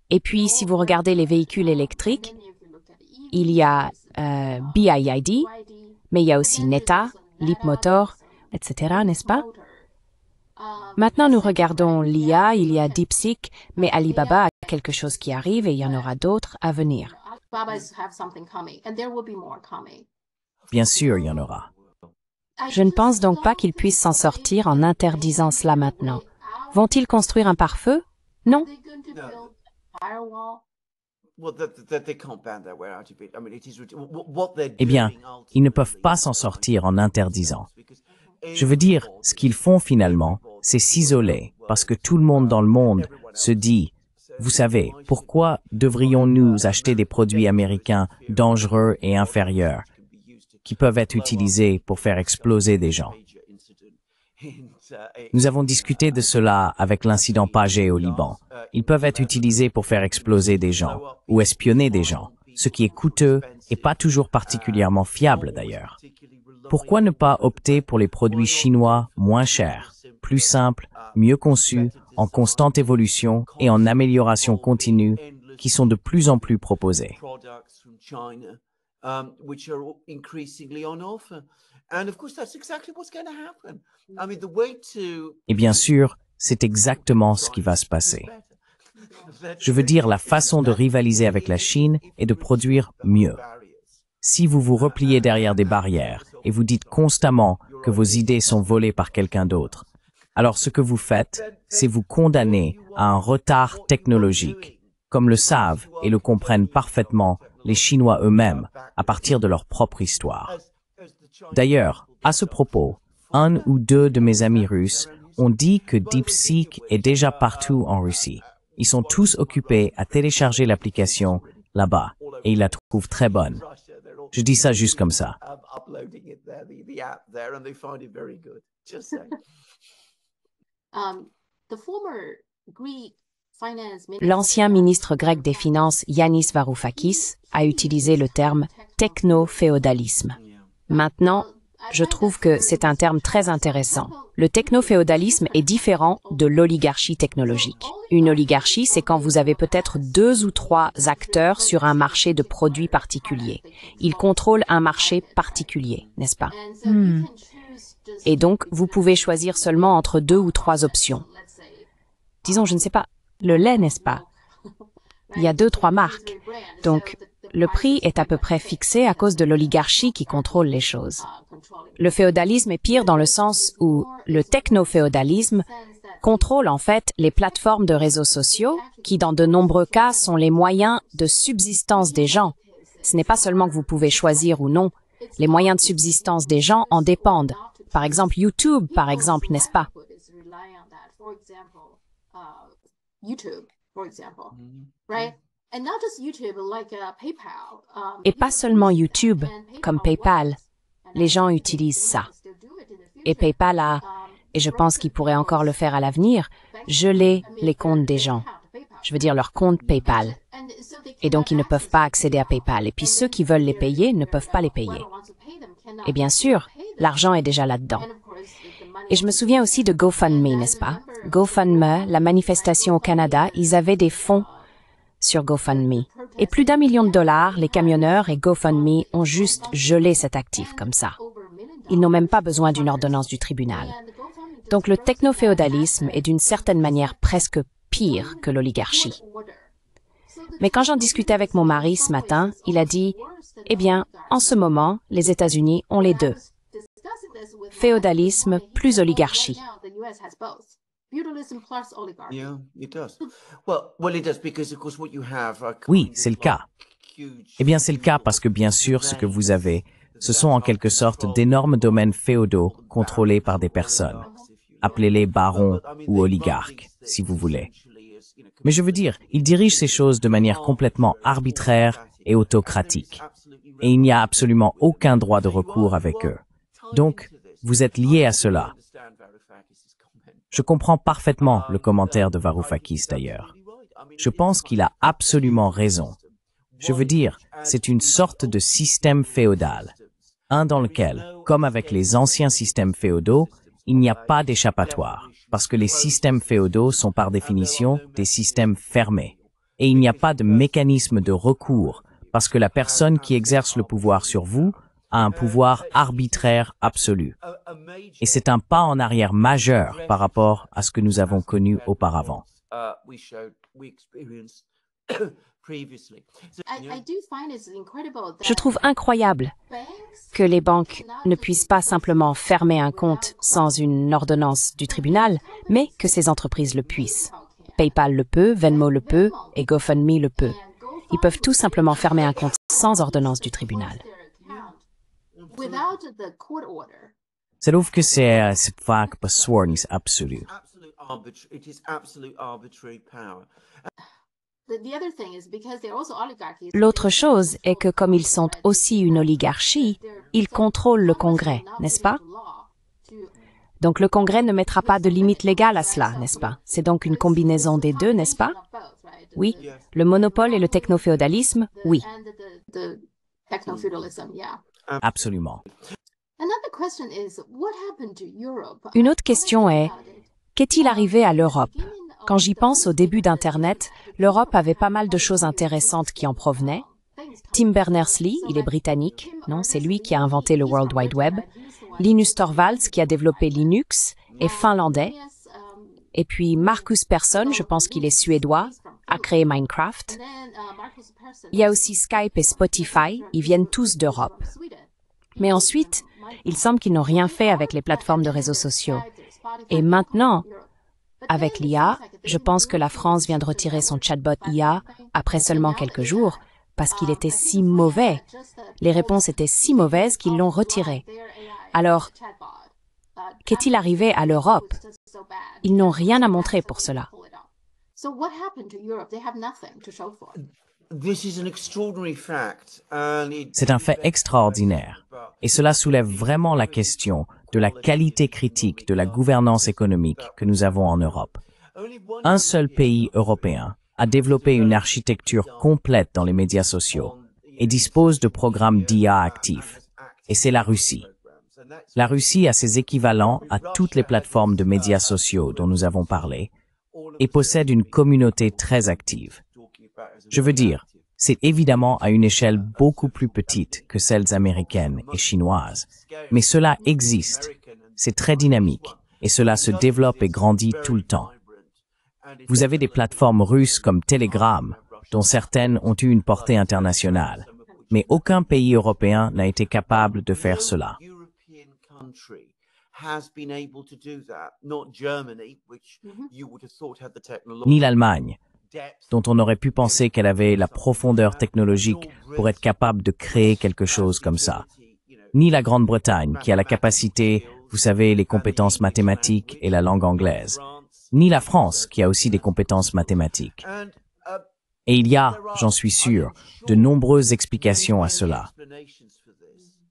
Et puis, si vous regardez les véhicules électriques, il y a BYD, mais il y a aussi Neta, Leapmotor, etc., n'est-ce pas? Maintenant, nous regardons l'IA, il y a DeepSeek, mais Alibaba a quelque chose qui arrive et il y en aura d'autres à venir. Bien sûr, il y en aura. Je ne pense donc pas qu'ils puissent s'en sortir en interdisant cela maintenant. Vont-ils construire un pare-feu? Non. Eh bien, ils ne peuvent pas s'en sortir en interdisant. Je veux dire, ce qu'ils font finalement, c'est s'isoler, parce que tout le monde dans le monde se dit, vous savez, pourquoi devrions-nous acheter des produits américains dangereux et inférieurs, qui peuvent être utilisés pour faire exploser des gens? Nous avons discuté de cela avec l'incident Pagé au Liban. Ils peuvent être utilisés pour faire exploser des gens, ou espionner des gens, ce qui est coûteux et pas toujours particulièrement fiable d'ailleurs. Pourquoi ne pas opter pour les produits chinois moins chers, plus simples, mieux conçus, en constante évolution et en amélioration continue, qui sont de plus en plus proposés? Et bien sûr, c'est exactement ce qui va se passer. Je veux dire, la façon de rivaliser avec la Chine est de produire mieux. Si vous vous repliez derrière des barrières et vous dites constamment que vos idées sont volées par quelqu'un d'autre, alors ce que vous faites, c'est vous condamner à un retard technologique, comme le savent et le comprennent parfaitement les Chinois eux-mêmes à partir de leur propre histoire. D'ailleurs, à ce propos, un ou deux de mes amis russes ont dit que DeepSeek est déjà partout en Russie. Ils sont tous occupés à télécharger l'application là-bas et ils la trouvent très bonne. Je dis ça juste comme ça. L'ancien ministre grec des Finances, Yanis Varoufakis, a utilisé le terme techno-féodalisme. Maintenant, je trouve que c'est un terme très intéressant. Le techno-féodalisme est différent de l'oligarchie technologique. Une oligarchie, c'est quand vous avez peut-être 2 ou 3 acteurs sur un marché de produits particuliers. Ils contrôlent un marché particulier, n'est-ce pas? Et donc, vous pouvez choisir seulement entre 2 ou 3 options. Disons, je ne sais pas, le lait, n'est-ce pas? Il y a 2-3 marques. Donc, le prix est à peu près fixé à cause de l'oligarchie qui contrôle les choses. Le féodalisme est pire dans le sens où le techno-féodalisme contrôle en fait les plateformes de réseaux sociaux qui, dans de nombreux cas, sont les moyens de subsistance des gens. Ce n'est pas seulement que vous pouvez choisir ou non. Les moyens de subsistance des gens en dépendent. Par exemple, YouTube, par exemple, n'est-ce pas? Et pas seulement YouTube, comme PayPal. Les gens utilisent ça. Et PayPal a, et je pense qu'il pourrait encore le faire à l'avenir, gelé les comptes des gens. Je veux dire leur compte PayPal. Et donc, ils ne peuvent pas accéder à PayPal. Et puis, ceux qui veulent les payer ne peuvent pas les payer. Et bien sûr, l'argent est déjà là-dedans. Et je me souviens aussi de GoFundMe, n'est-ce pas? GoFundMe, la manifestation au Canada, ils avaient des fonds sur GoFundMe. Et plus d'1 million de dollars, les camionneurs et GoFundMe ont juste gelé cet actif comme ça. Ils n'ont même pas besoin d'une ordonnance du tribunal. Donc le technoféodalisme est d'une certaine manière presque pire que l'oligarchie. Mais quand j'en discutais avec mon mari ce matin, il a dit « Eh bien, en ce moment, les États-Unis ont les deux. Féodalisme plus oligarchie. » Oui, c'est le cas. Eh bien, c'est le cas parce que bien sûr, ce que vous avez, ce sont en quelque sorte d'énormes domaines féodaux contrôlés par des personnes. Appelez-les barons ou oligarques, si vous voulez. Mais je veux dire, ils dirigent ces choses de manière complètement arbitraire et autocratique. Et il n'y a absolument aucun droit de recours avec eux. Donc, vous êtes liés à cela. Je comprends parfaitement le commentaire de Varoufakis d'ailleurs. Je pense qu'il a absolument raison. Je veux dire, c'est une sorte de système féodal. Un dans lequel, comme avec les anciens systèmes féodaux, il n'y a pas d'échappatoire, parce que les systèmes féodaux sont par définition des systèmes fermés. Et il n'y a pas de mécanisme de recours, parce que la personne qui exerce le pouvoir sur vous a un pouvoir arbitraire absolu. Et c'est un pas en arrière majeur par rapport à ce que nous avons connu auparavant. Je trouve incroyable que les banques ne puissent pas simplement fermer un compte sans une ordonnance du tribunal, mais que ces entreprises le puissent. PayPal le peut, Venmo le peut et GoFundMe le peut. Ils peuvent tout simplement fermer un compte sans ordonnance du tribunal. Ça trouve que c'est pas besoin absolu. L'autre chose est que comme ils sont aussi une oligarchie, ils contrôlent le Congrès, n'est-ce pas? Donc le Congrès ne mettra pas de limite légale à cela, n'est-ce pas? C'est donc une combinaison des deux, n'est-ce pas? Oui. Le monopole et le technoféodalisme, oui. Absolument. Une autre question est, qu'est-il arrivé à l'Europe? Quand j'y pense au début d'Internet, l'Europe avait pas mal de choses intéressantes qui en provenaient. Tim Berners-Lee, il est britannique, non, c'est lui qui a inventé le World Wide Web. Linus Torvalds, qui a développé Linux, est finlandais. Et puis Markus Persson, je pense qu'il est suédois, a créé Minecraft. Il y a aussi Skype et Spotify, ils viennent tous d'Europe. Mais ensuite, il semble qu'ils n'ont rien fait avec les plateformes de réseaux sociaux. Et maintenant, avec l'IA, je pense que la France vient de retirer son chatbot IA après seulement quelques jours parce qu'il était si mauvais. Les réponses étaient si mauvaises qu'ils l'ont retiré. Alors, qu'est-il arrivé à l'Europe? Ils n'ont rien à montrer pour cela. C'est un fait extraordinaire. Et cela soulève vraiment la question de la qualité critique de la gouvernance économique que nous avons en Europe. Un seul pays européen a développé une architecture complète dans les médias sociaux et dispose de programmes d'IA actifs. Et c'est la Russie. La Russie a ses équivalents à toutes les plateformes de médias sociaux dont nous avons parlé et possède une communauté très active. Je veux dire, c'est évidemment à une échelle beaucoup plus petite que celles américaines et chinoises, mais cela existe, c'est très dynamique, et cela se développe et grandit tout le temps. Vous avez des plateformes russes comme Telegram, dont certaines ont eu une portée internationale, mais aucun pays européen n'a été capable de faire cela. Ni l'Allemagne, dont on aurait pu penser qu'elle avait la profondeur technologique pour être capable de créer quelque chose comme ça. Ni la Grande-Bretagne, qui a la capacité, vous savez, les compétences mathématiques et la langue anglaise. Ni la France, qui a aussi des compétences mathématiques. Et il y a, j'en suis sûr, de nombreuses explications à cela.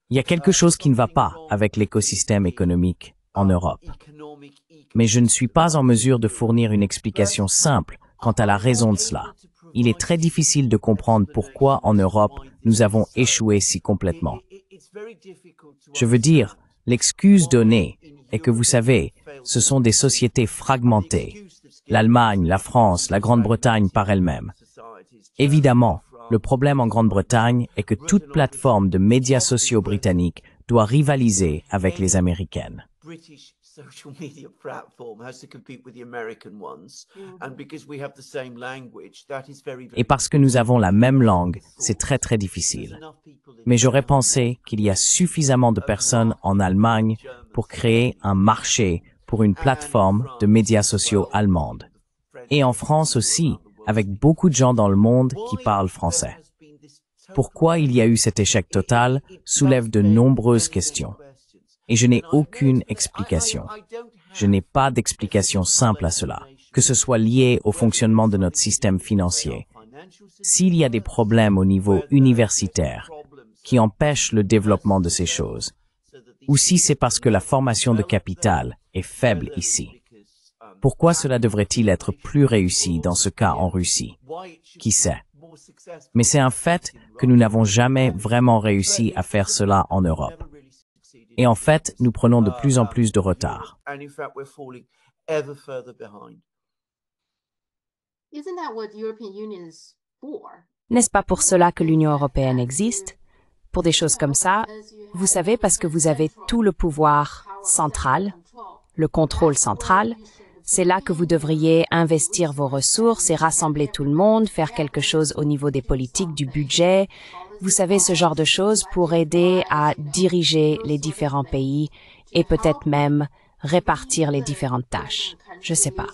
Il y a quelque chose qui ne va pas avec l'écosystème économique en Europe. Mais je ne suis pas en mesure de fournir une explication simple quant à la raison de cela. Il est très difficile de comprendre pourquoi en Europe nous avons échoué si complètement. Je veux dire, l'excuse donnée est que vous savez, ce sont des sociétés fragmentées. L'Allemagne, la France, la Grande-Bretagne par elles-mêmes. Évidemment, le problème en Grande-Bretagne est que toute plateforme de médias sociaux britanniques doit rivaliser avec les américaines. Social media platform has to compete with the American ones, and because we have the same language, that is very. Et parce que nous avons la même langue, c'est très très difficile. Mais j'aurais pensé qu'il y a suffisamment de personnes en Allemagne pour créer un marché pour une plateforme de médias sociaux allemande. Et en France aussi, avec beaucoup de gens dans le monde qui parlent français. Pourquoi il y a eu cet échec total soulève de nombreuses questions. Et je n'ai aucune explication. Je n'ai pas d'explication simple à cela, que ce soit lié au fonctionnement de notre système financier. S'il y a des problèmes au niveau universitaire qui empêchent le développement de ces choses, ou si c'est parce que la formation de capital est faible ici. Pourquoi cela devrait-il être plus réussi dans ce cas en Russie? Qui sait? Mais c'est un fait que nous n'avons jamais vraiment réussi à faire cela en Europe. Et en fait, nous prenons de plus en plus de retard. N'est-ce pas pour cela que l'Union européenne existe? Pour des choses comme ça, vous savez, parce que vous avez tout le pouvoir central, le contrôle central, c'est là que vous devriez investir vos ressources et rassembler tout le monde, faire quelque chose au niveau des politiques, du budget. Vous savez, ce genre de choses pour aider à diriger les différents pays et peut-être même répartir les différentes tâches. Je sais pas.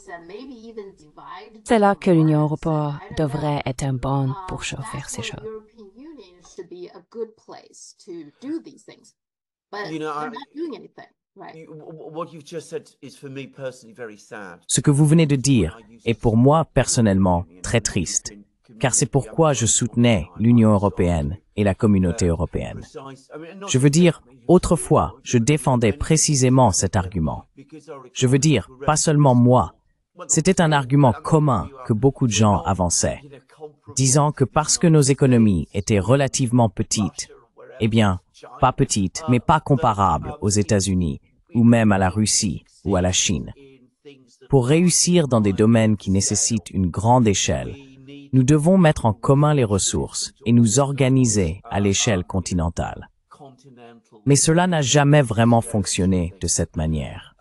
C'est là que l'Union européenne devrait être un bon pour faire ces choses. Ce que vous venez de dire est pour moi personnellement très triste, car c'est pourquoi je soutenais l'Union européenne et la communauté européenne. Je veux dire, autrefois, je défendais précisément cet argument. Je veux dire, pas seulement moi. C'était un argument commun que beaucoup de gens avançaient, disant que parce que nos économies étaient relativement petites, eh bien, pas petites, mais pas comparables aux États-Unis, ou même à la Russie ou à la Chine. Pour réussir dans des domaines qui nécessitent une grande échelle, nous devons mettre en commun les ressources et nous organiser à l'échelle continentale. Mais cela n'a jamais vraiment fonctionné de cette manière.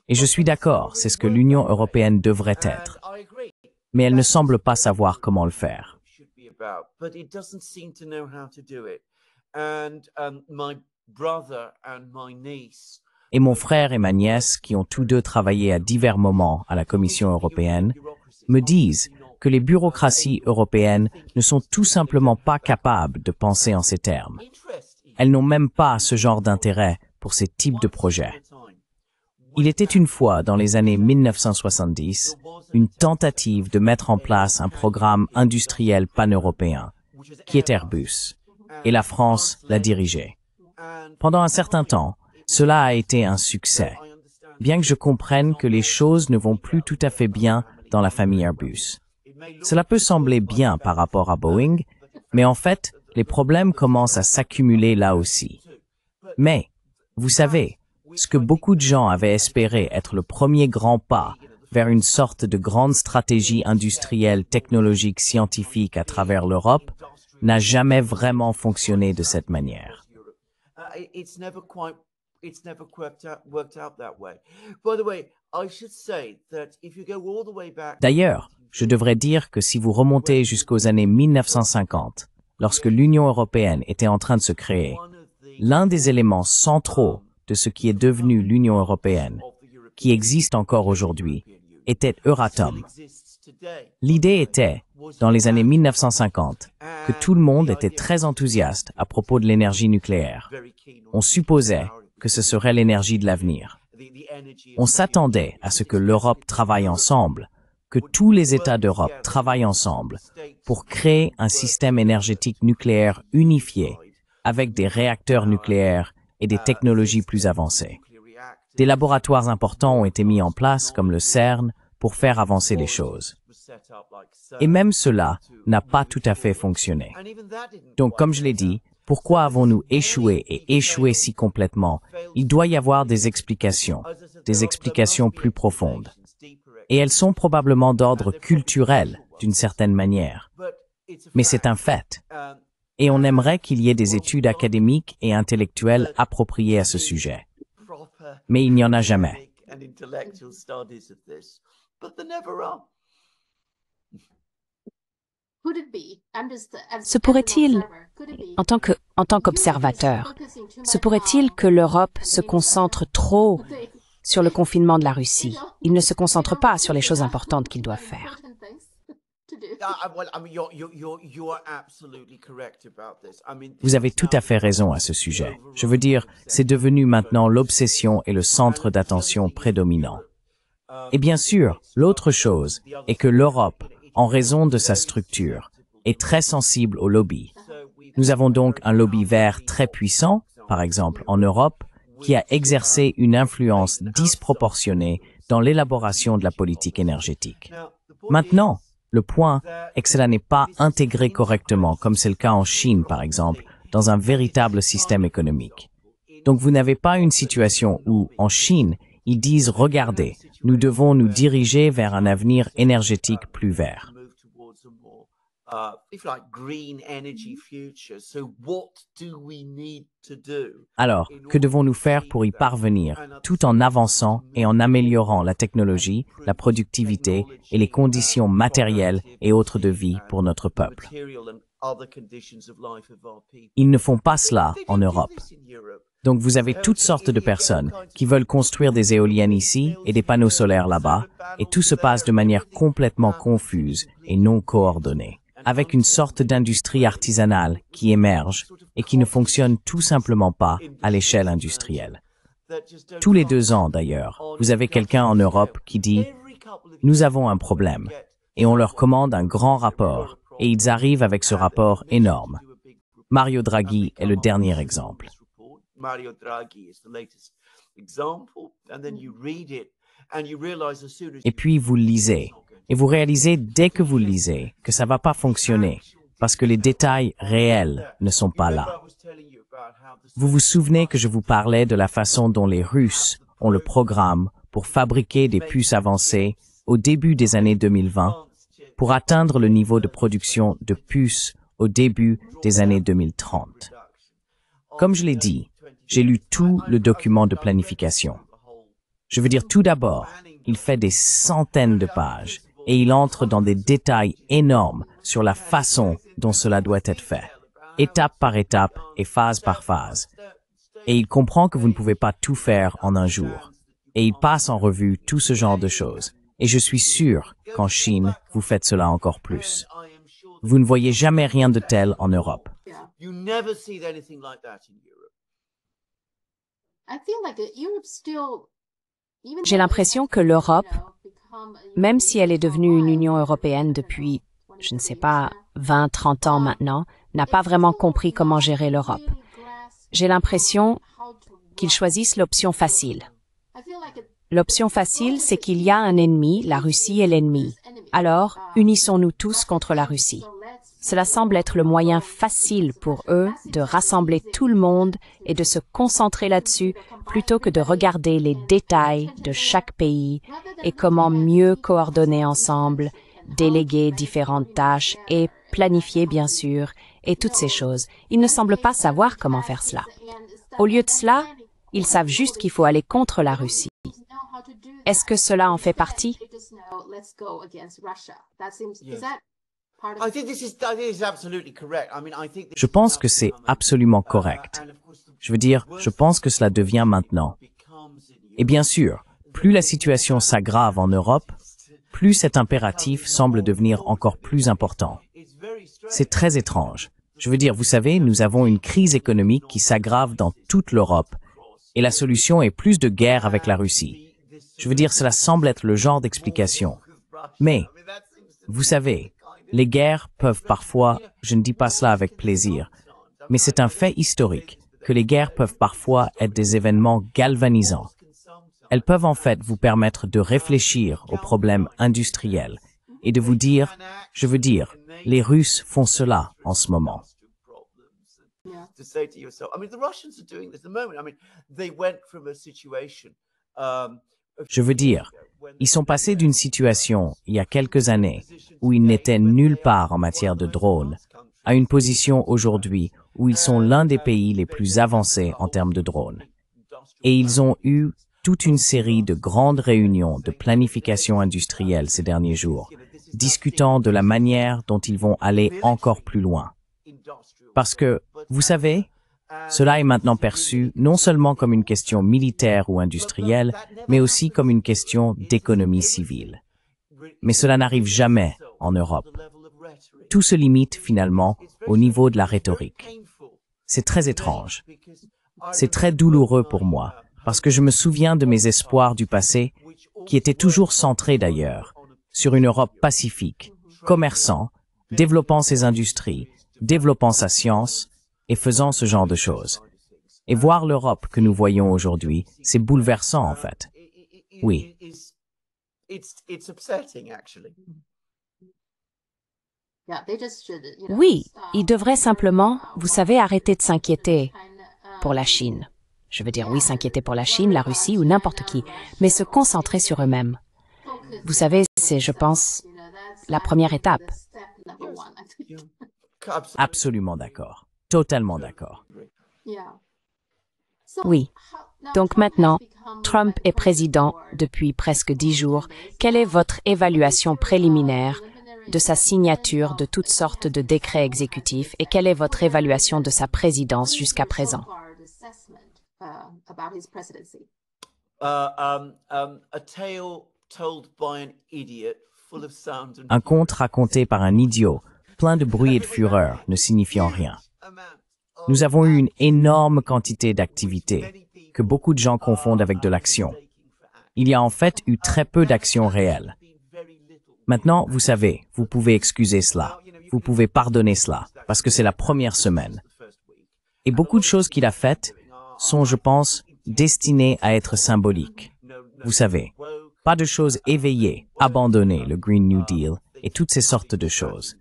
Et je suis d'accord, c'est ce que l'Union européenne devrait être. Mais elle ne semble pas savoir comment le faire. Et mon frère et ma nièce, qui ont tous deux travaillé à divers moments à la Commission européenne, me disent que les bureaucraties européennes ne sont tout simplement pas capables de penser en ces termes. Elles n'ont même pas ce genre d'intérêt pour ces types de projets. Il était une fois, dans les années 1970, une tentative de mettre en place un programme industriel pan-européen, qui est Airbus, et la France l'a dirigé. Pendant un certain temps, cela a été un succès, bien que je comprenne que les choses ne vont plus tout à fait bien dans la famille Airbus. Cela peut sembler bien par rapport à Boeing, mais en fait, les problèmes commencent à s'accumuler là aussi. Mais, vous savez, ce que beaucoup de gens avaient espéré être le premier grand pas vers une sorte de grande stratégie industrielle, technologique, scientifique à travers l'Europe, n'a jamais vraiment fonctionné de cette manière. D'ailleurs, je devrais dire que si vous remontez jusqu'aux années 1950, lorsque l'Union européenne était en train de se créer, l'un des éléments centraux de ce qui est devenu l'Union européenne, qui existe encore aujourd'hui, était Euratom. L'idée était, dans les années 1950, que tout le monde était très enthousiaste à propos de l'énergie nucléaire. On supposait que ce serait l'énergie de l'avenir. On s'attendait à ce que l'Europe travaille ensemble, que tous les États d'Europe travaillent ensemble pour créer un système énergétique nucléaire unifié avec des réacteurs nucléaires et des technologies plus avancées. Des laboratoires importants ont été mis en place, comme le CERN, pour faire avancer les choses. Et même cela n'a pas tout à fait fonctionné. Donc, comme je l'ai dit, pourquoi avons-nous échoué et échoué si complètement? Il doit y avoir des explications plus profondes. Et elles sont probablement d'ordre culturel, d'une certaine manière. Mais c'est un fait. Et on aimerait qu'il y ait des études académiques et intellectuelles appropriées à ce sujet. Mais il n'y en a jamais. Se pourrait-il, en tant qu'observateur, se pourrait-il que l'Europe se concentre trop sur le confinement de la Russie? Il ne se concentre pas sur les choses importantes qu'ils doivent faire. Vous avez tout à fait raison à ce sujet. Je veux dire, c'est devenu maintenant l'obsession et le centre d'attention prédominant. Et bien sûr, l'autre chose est que l'Europe, en raison de sa structure, est très sensible au lobby. Nous avons donc un lobby vert très puissant, par exemple en Europe, qui a exercé une influence disproportionnée dans l'élaboration de la politique énergétique. Maintenant, le point est que cela n'est pas intégré correctement, comme c'est le cas en Chine, par exemple, dans un véritable système économique. Donc vous n'avez pas une situation où, en Chine, ils disent « Regardez, nous devons nous diriger vers un avenir énergétique plus vert ». Alors, que devons-nous faire pour y parvenir, tout en avançant et en améliorant la technologie, la productivité et les conditions matérielles et autres de vie pour notre peuple? Ils ne font pas cela en Europe. Donc vous avez toutes sortes de personnes qui veulent construire des éoliennes ici et des panneaux solaires là-bas, et tout se passe de manière complètement confuse et non coordonnée, avec une sorte d'industrie artisanale qui émerge et qui ne fonctionne tout simplement pas à l'échelle industrielle. Tous les 2 ans d'ailleurs, vous avez quelqu'un en Europe qui dit « Nous avons un problème » et on leur commande un grand rapport et ils arrivent avec ce rapport énorme. Mario Draghi est le dernier exemple. Et puis vous le lisez, et vous réalisez dès que vous le lisez que ça va pas fonctionner, parce que les détails réels ne sont pas là. Vous vous souvenez que je vous parlais de la façon dont les Russes ont le programme pour fabriquer des puces avancées au début des années 2020, pour atteindre le niveau de production de puces au début des années 2030. Comme je l'ai dit, j'ai lu tout le document de planification. Je veux dire, tout d'abord, il fait des centaines de pages et il entre dans des détails énormes sur la façon dont cela doit être fait, étape par étape et phase par phase. Et il comprend que vous ne pouvez pas tout faire en un jour. Et il passe en revue tout ce genre de choses. Et je suis sûr qu'en Chine, vous faites cela encore plus. Vous ne voyez jamais rien de tel en Europe. J'ai l'impression que l'Europe, même si elle est devenue une Union européenne depuis, je ne sais pas, 20, 30 ans maintenant, n'a pas vraiment compris comment gérer l'Europe. J'ai l'impression qu'ils choisissent l'option facile. L'option facile, c'est qu'il y a un ennemi, la Russie est l'ennemi. Alors, unissons-nous tous contre la Russie. Cela semble être le moyen facile pour eux de rassembler tout le monde et de se concentrer là-dessus plutôt que de regarder les détails de chaque pays et comment mieux coordonner ensemble, déléguer différentes tâches et planifier bien sûr, et toutes ces choses. Ils ne semblent pas savoir comment faire cela. Au lieu de cela, ils savent juste qu'il faut aller contre la Russie. Est-ce que cela en fait partie? Je pense que c'est absolument correct. Je veux dire, je pense que cela devient maintenant. Et bien sûr, plus la situation s'aggrave en Europe, plus cet impératif semble devenir encore plus important. C'est très étrange. Je veux dire, vous savez, nous avons une crise économique qui s'aggrave dans toute l'Europe, et la solution est plus de guerre avec la Russie. Je veux dire, cela semble être le genre d'explication. Mais, vous savez, les guerres peuvent parfois, je ne dis pas cela avec plaisir, mais c'est un fait historique que les guerres peuvent parfois être des événements galvanisants. Elles peuvent en fait vous permettre de réfléchir aux problèmes industriels et de vous dire, je veux dire, les Russes font cela en ce moment. To say to yourself, I mean, the Russians are doing this at the moment. I mean, they went from a situation. Je veux dire, ils sont passés d'une situation, il y a quelques années, où ils n'étaient nulle part en matière de drones, à une position aujourd'hui où ils sont l'un des pays les plus avancés en termes de drones. Et ils ont eu toute une série de grandes réunions de planification industrielle ces derniers jours, discutant de la manière dont ils vont aller encore plus loin. Parce que, vous savez, cela est maintenant perçu non seulement comme une question militaire ou industrielle, mais aussi comme une question d'économie civile. Mais cela n'arrive jamais en Europe. Tout se limite finalement au niveau de la rhétorique. C'est très étrange. C'est très douloureux pour moi, parce que je me souviens de mes espoirs du passé, qui étaient toujours centrés d'ailleurs, sur une Europe pacifique, commerçant, développant ses industries, développant sa science et faisant ce genre de choses. Et voir l'Europe que nous voyons aujourd'hui, c'est bouleversant en fait. Oui. Oui, ils devraient simplement, vous savez, arrêter de s'inquiéter pour la Chine. Je veux dire, oui, s'inquiéter pour la Chine, la Russie ou n'importe qui, mais se concentrer sur eux-mêmes. Vous savez, c'est, je pense, la première étape. Absolument d'accord. Totalement d'accord. Oui. Donc maintenant, Trump est président depuis presque 10 jours. Quelle est votre évaluation préliminaire de sa signature de toutes sortes de décrets exécutifs et quelle est votre évaluation de sa présidence jusqu'à présent? Un conte raconté par un idiot, plein de bruit et de fureur, ne signifiant rien. Nous avons eu une énorme quantité d'activités que beaucoup de gens confondent avec de l'action. Il y a en fait eu très peu d'actions réelles. Maintenant, vous savez, vous pouvez excuser cela, vous pouvez pardonner cela, parce que c'est la première semaine. Et beaucoup de choses qu'il a faites sont, je pense, destinées à être symboliques. Vous savez, pas de choses éveillées, abandonner le Green New Deal et toutes ces sortes de choses.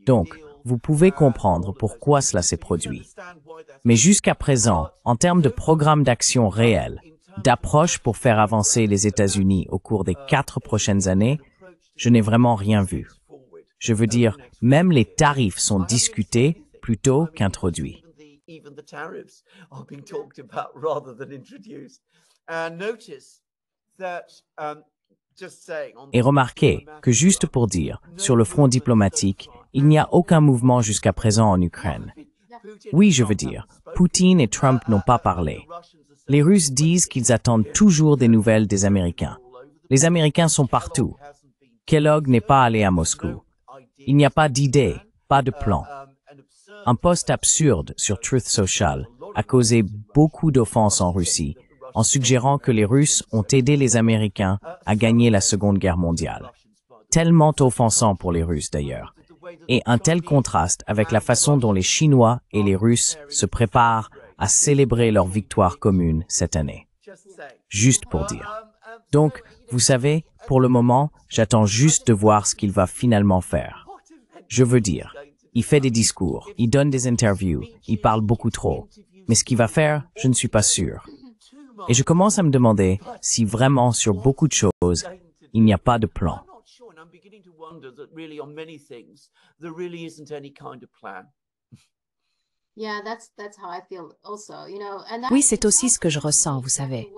Donc, vous pouvez comprendre pourquoi cela s'est produit. Mais jusqu'à présent, en termes de programme d'action réel, d'approche pour faire avancer les États-Unis au cours des 4 prochaines années, je n'ai vraiment rien vu. Je veux dire, même les tarifs sont discutés plutôt qu'introduits. Et remarquez que juste pour dire, sur le front diplomatique, il n'y a aucun mouvement jusqu'à présent en Ukraine. Oui, je veux dire, Poutine et Trump n'ont pas parlé. Les Russes disent qu'ils attendent toujours des nouvelles des Américains. Les Américains sont partout. Kellogg n'est pas allé à Moscou. Il n'y a pas d'idée, pas de plan. Un post absurde sur Truth Social a causé beaucoup d'offenses en Russie, en suggérant que les Russes ont aidé les Américains à gagner la Seconde Guerre mondiale. Tellement offensant pour les Russes d'ailleurs. Et un tel contraste avec la façon dont les Chinois et les Russes se préparent à célébrer leur victoire commune cette année. Juste pour dire. Donc, vous savez, pour le moment, j'attends juste de voir ce qu'il va finalement faire. Je veux dire, il fait des discours, il donne des interviews, il parle beaucoup trop. Mais ce qu'il va faire, je ne suis pas sûr. Et je commence à me demander si vraiment sur beaucoup de choses, il n'y a pas de plan. Oui, c'est aussi ce que je ressens, vous savez.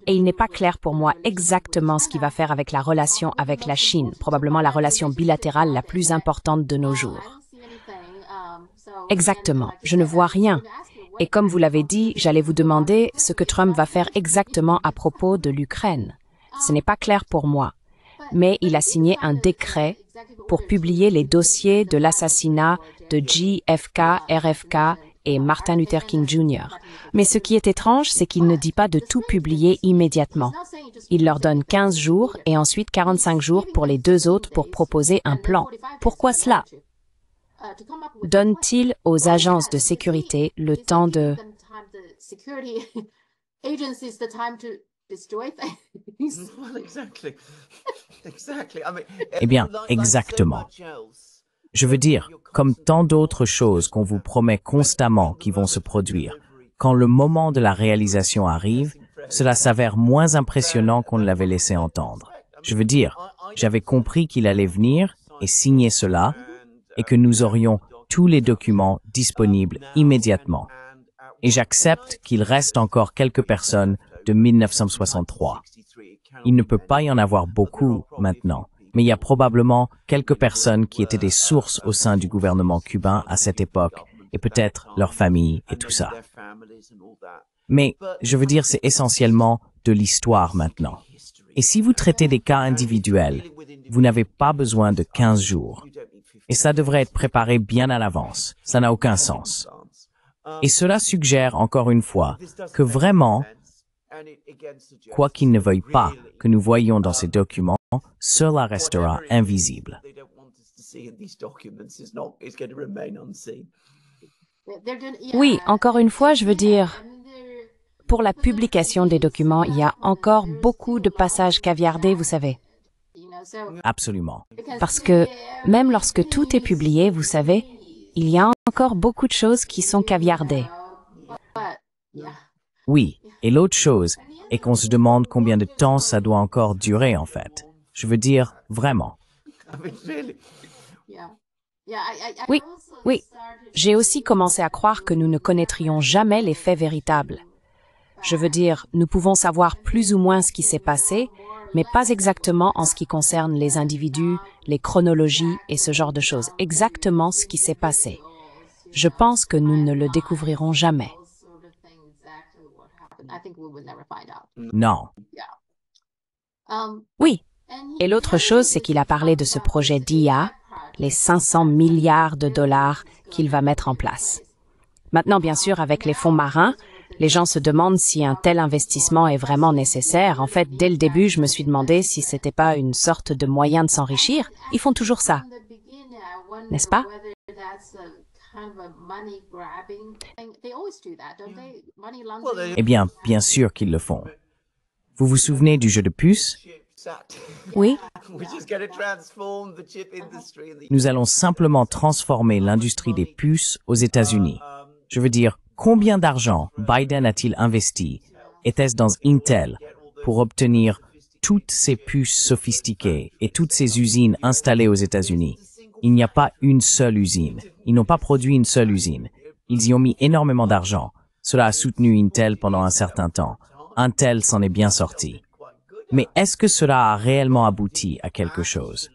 Et il n'est pas clair pour moi exactement ce qu'il va faire avec la relation avec la Chine, probablement la relation bilatérale la plus importante de nos jours. Exactement, je ne vois rien. Et comme vous l'avez dit, j'allais vous demander ce que Trump va faire exactement à propos de l'Ukraine. Ce n'est pas clair pour moi, mais il a signé un décret pour publier les dossiers de l'assassinat de JFK, RFK et Martin Luther King Jr. Mais ce qui est étrange, c'est qu'il ne dit pas de tout publier immédiatement. Il leur donne 15 jours et ensuite 45 jours pour les deux autres pour proposer un plan. Pourquoi cela? Donne-t-il aux agences de sécurité le temps de... Eh bien, exactement. Je veux dire, comme tant d'autres choses qu'on vous promet constamment qui vont se produire, quand le moment de la réalisation arrive, cela s'avère moins impressionnant qu'on ne l'avait laissé entendre. Je veux dire, j'avais compris qu'il allait venir et signer cela, et que nous aurions tous les documents disponibles immédiatement. Et j'accepte qu'il reste encore quelques personnes de 1963. Il ne peut pas y en avoir beaucoup maintenant, mais il y a probablement quelques personnes qui étaient des sources au sein du gouvernement cubain à cette époque, et peut-être leurs familles et tout ça. Mais, je veux dire, c'est essentiellement de l'histoire maintenant. Et si vous traitez des cas individuels, vous n'avez pas besoin de 15 jours. Et ça devrait être préparé bien à l'avance. Ça n'a aucun sens. Et cela suggère, encore une fois, que vraiment, quoi qu'il ne veuille pas que nous voyions dans ces documents, cela restera invisible. Oui, encore une fois, je veux dire, pour la publication des documents, il y a encore beaucoup de passages caviardés, vous savez. Absolument. Parce que même lorsque tout est publié, vous savez, il y a encore beaucoup de choses qui sont caviardées. Oui, et l'autre chose est qu'on se demande combien de temps ça doit encore durer, en fait. Je veux dire, vraiment. Oui, oui. J'ai aussi commencé à croire que nous ne connaîtrions jamais les faits véritables. Je veux dire, nous pouvons savoir plus ou moins ce qui s'est passé, mais pas exactement en ce qui concerne les individus, les chronologies et ce genre de choses. Exactement ce qui s'est passé. Je pense que nous ne le découvrirons jamais. Non. Oui. Et l'autre chose, c'est qu'il a parlé de ce projet d'IA, les 500 milliards de dollars qu'il va mettre en place. Maintenant, bien sûr, avec les fonds marins, les gens se demandent si un tel investissement est vraiment nécessaire. En fait, dès le début, je me suis demandé si c'était pas une sorte de moyen de s'enrichir. Ils font toujours ça, n'est-ce pas? Eh bien, bien sûr qu'ils le font. Vous vous souvenez du jeu de puces? Oui. Nous allons simplement transformer l'industrie des puces aux États-Unis. Je veux dire, combien d'argent Biden a-t-il investi, était-ce dans Intel, pour obtenir toutes ces puces sophistiquées et toutes ces usines installées aux États-Unis? Il n'y a pas une seule usine. Ils n'ont pas produit une seule usine. Ils y ont mis énormément d'argent. Cela a soutenu Intel pendant un certain temps. Intel s'en est bien sorti. Mais est-ce que cela a réellement abouti à quelque chose?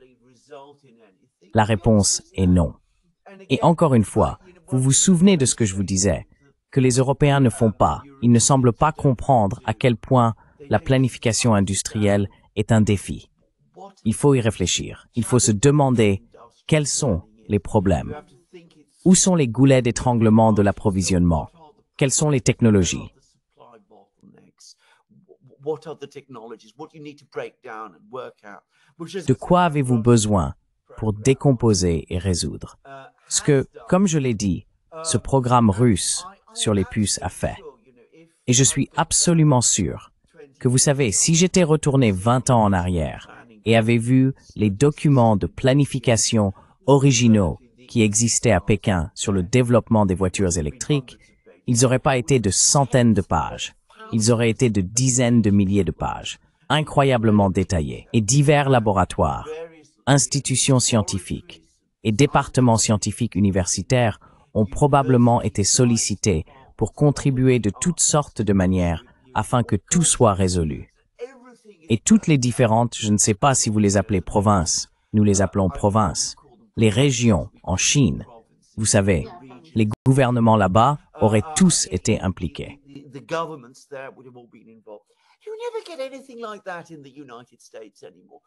La réponse est non. Et encore une fois, vous vous souvenez de ce que je vous disais, que les Européens ne font pas, ils ne semblent pas comprendre à quel point la planification industrielle est un défi. Il faut y réfléchir. Il faut se demander quels sont les problèmes. Où sont les goulets d'étranglement de l'approvisionnement? Quelles sont les technologies? De quoi avez-vous besoin pour décomposer et résoudre? Ce que, comme je l'ai dit, ce programme russe sur les puces a fait. Et je suis absolument sûr que vous savez, si j'étais retourné 20 ans en arrière et avait vu les documents de planification originaux qui existaient à Pékin sur le développement des voitures électriques, ils n'auraient pas été de centaines de pages. Ils auraient été de dizaines de milliers de pages, incroyablement détaillés, et divers laboratoires, institutions scientifiques et départements scientifiques universitaires ont probablement été sollicités pour contribuer de toutes sortes de manières afin que tout soit résolu. Et toutes les différentes, je ne sais pas si vous les appelez provinces, nous les appelons provinces, les régions en Chine, vous savez, les gouvernements là-bas auraient tous été impliqués.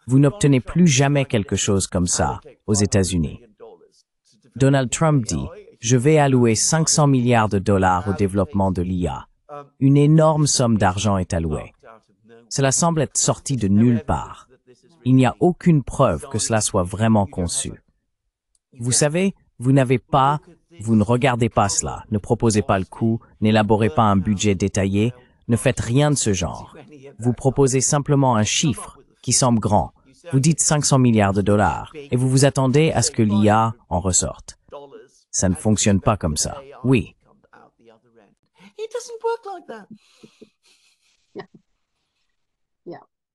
Vous n'obtenez plus jamais quelque chose comme ça aux États-Unis. Donald Trump dit « Je vais allouer 500 milliards de dollars au développement de l'IA. Une énorme somme d'argent est allouée. » Cela semble être sorti de nulle part. Il n'y a aucune preuve que cela soit vraiment conçu. Vous savez, vous ne regardez pas cela, ne proposez pas le coût, n'élaborez pas un budget détaillé, ne faites rien de ce genre. Vous proposez simplement un chiffre qui semble grand. Vous dites 500 milliards de dollars et vous vous attendez à ce que l'IA en ressorte. Ça ne fonctionne pas comme ça. Oui.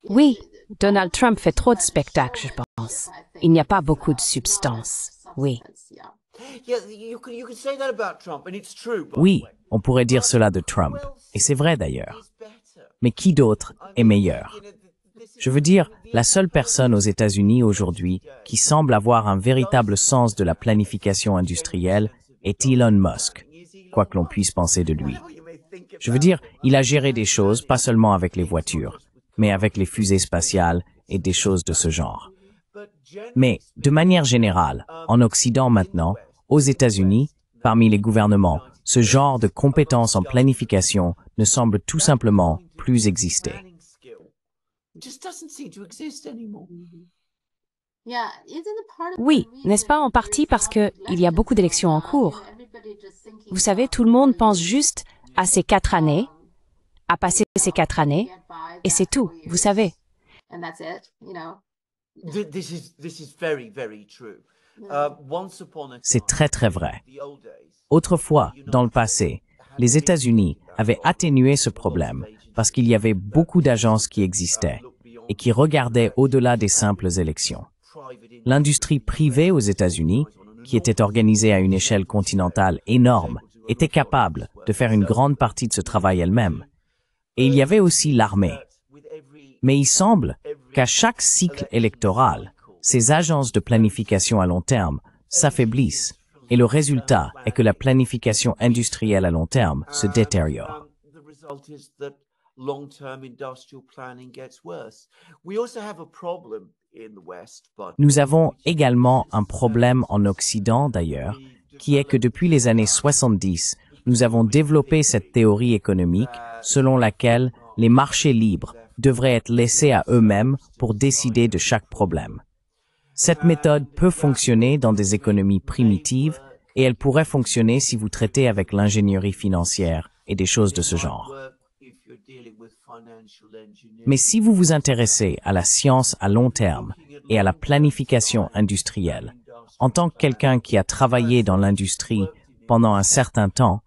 Oui, Donald Trump fait trop de spectacles, je pense. Il n'y a pas beaucoup de substance. Oui. Oui, on pourrait dire cela de Trump. Et c'est vrai d'ailleurs. Mais qui d'autre est meilleur? Je veux dire, la seule personne aux États-Unis aujourd'hui qui semble avoir un véritable sens de la planification industrielle est Elon Musk, quoi que l'on puisse penser de lui. Je veux dire, il a géré des choses, pas seulement avec les voitures, mais avec les fusées spatiales et des choses de ce genre. Mais, de manière générale, en Occident maintenant, aux États-Unis, parmi les gouvernements, ce genre de compétences en planification ne semble tout simplement plus exister. Oui, n'est-ce pas en partie parce qu'il y a beaucoup d'élections en cours? Vous savez, tout le monde pense juste à ces 4 années, à passer ces 4 années, et c'est tout, vous savez. C'est très très vrai. Autrefois, dans le passé, les États-Unis avaient atténué ce problème parce qu'il y avait beaucoup d'agences qui existaient et qui regardaient au-delà des simples élections. L'industrie privée aux États-Unis, qui était organisée à une échelle continentale énorme, était capable de faire une grande partie de ce travail elle-même. Et il y avait aussi l'armée. Mais il semble qu'à chaque cycle électoral, ces agences de planification à long terme s'affaiblissent et le résultat est que la planification industrielle à long terme se détériore. Nous avons également un problème en Occident d'ailleurs, qui est que depuis les années 70, nous avons développé cette théorie économique selon laquelle les marchés libres devraient être laissés à eux-mêmes pour décider de chaque problème. Cette méthode peut fonctionner dans des économies primitives et elle pourrait fonctionner si vous traitez avec l'ingénierie financière et des choses de ce genre. Mais si vous vous intéressez à la science à long terme et à la planification industrielle, en tant que quelqu'un qui a travaillé dans l'industrie pendant un certain temps,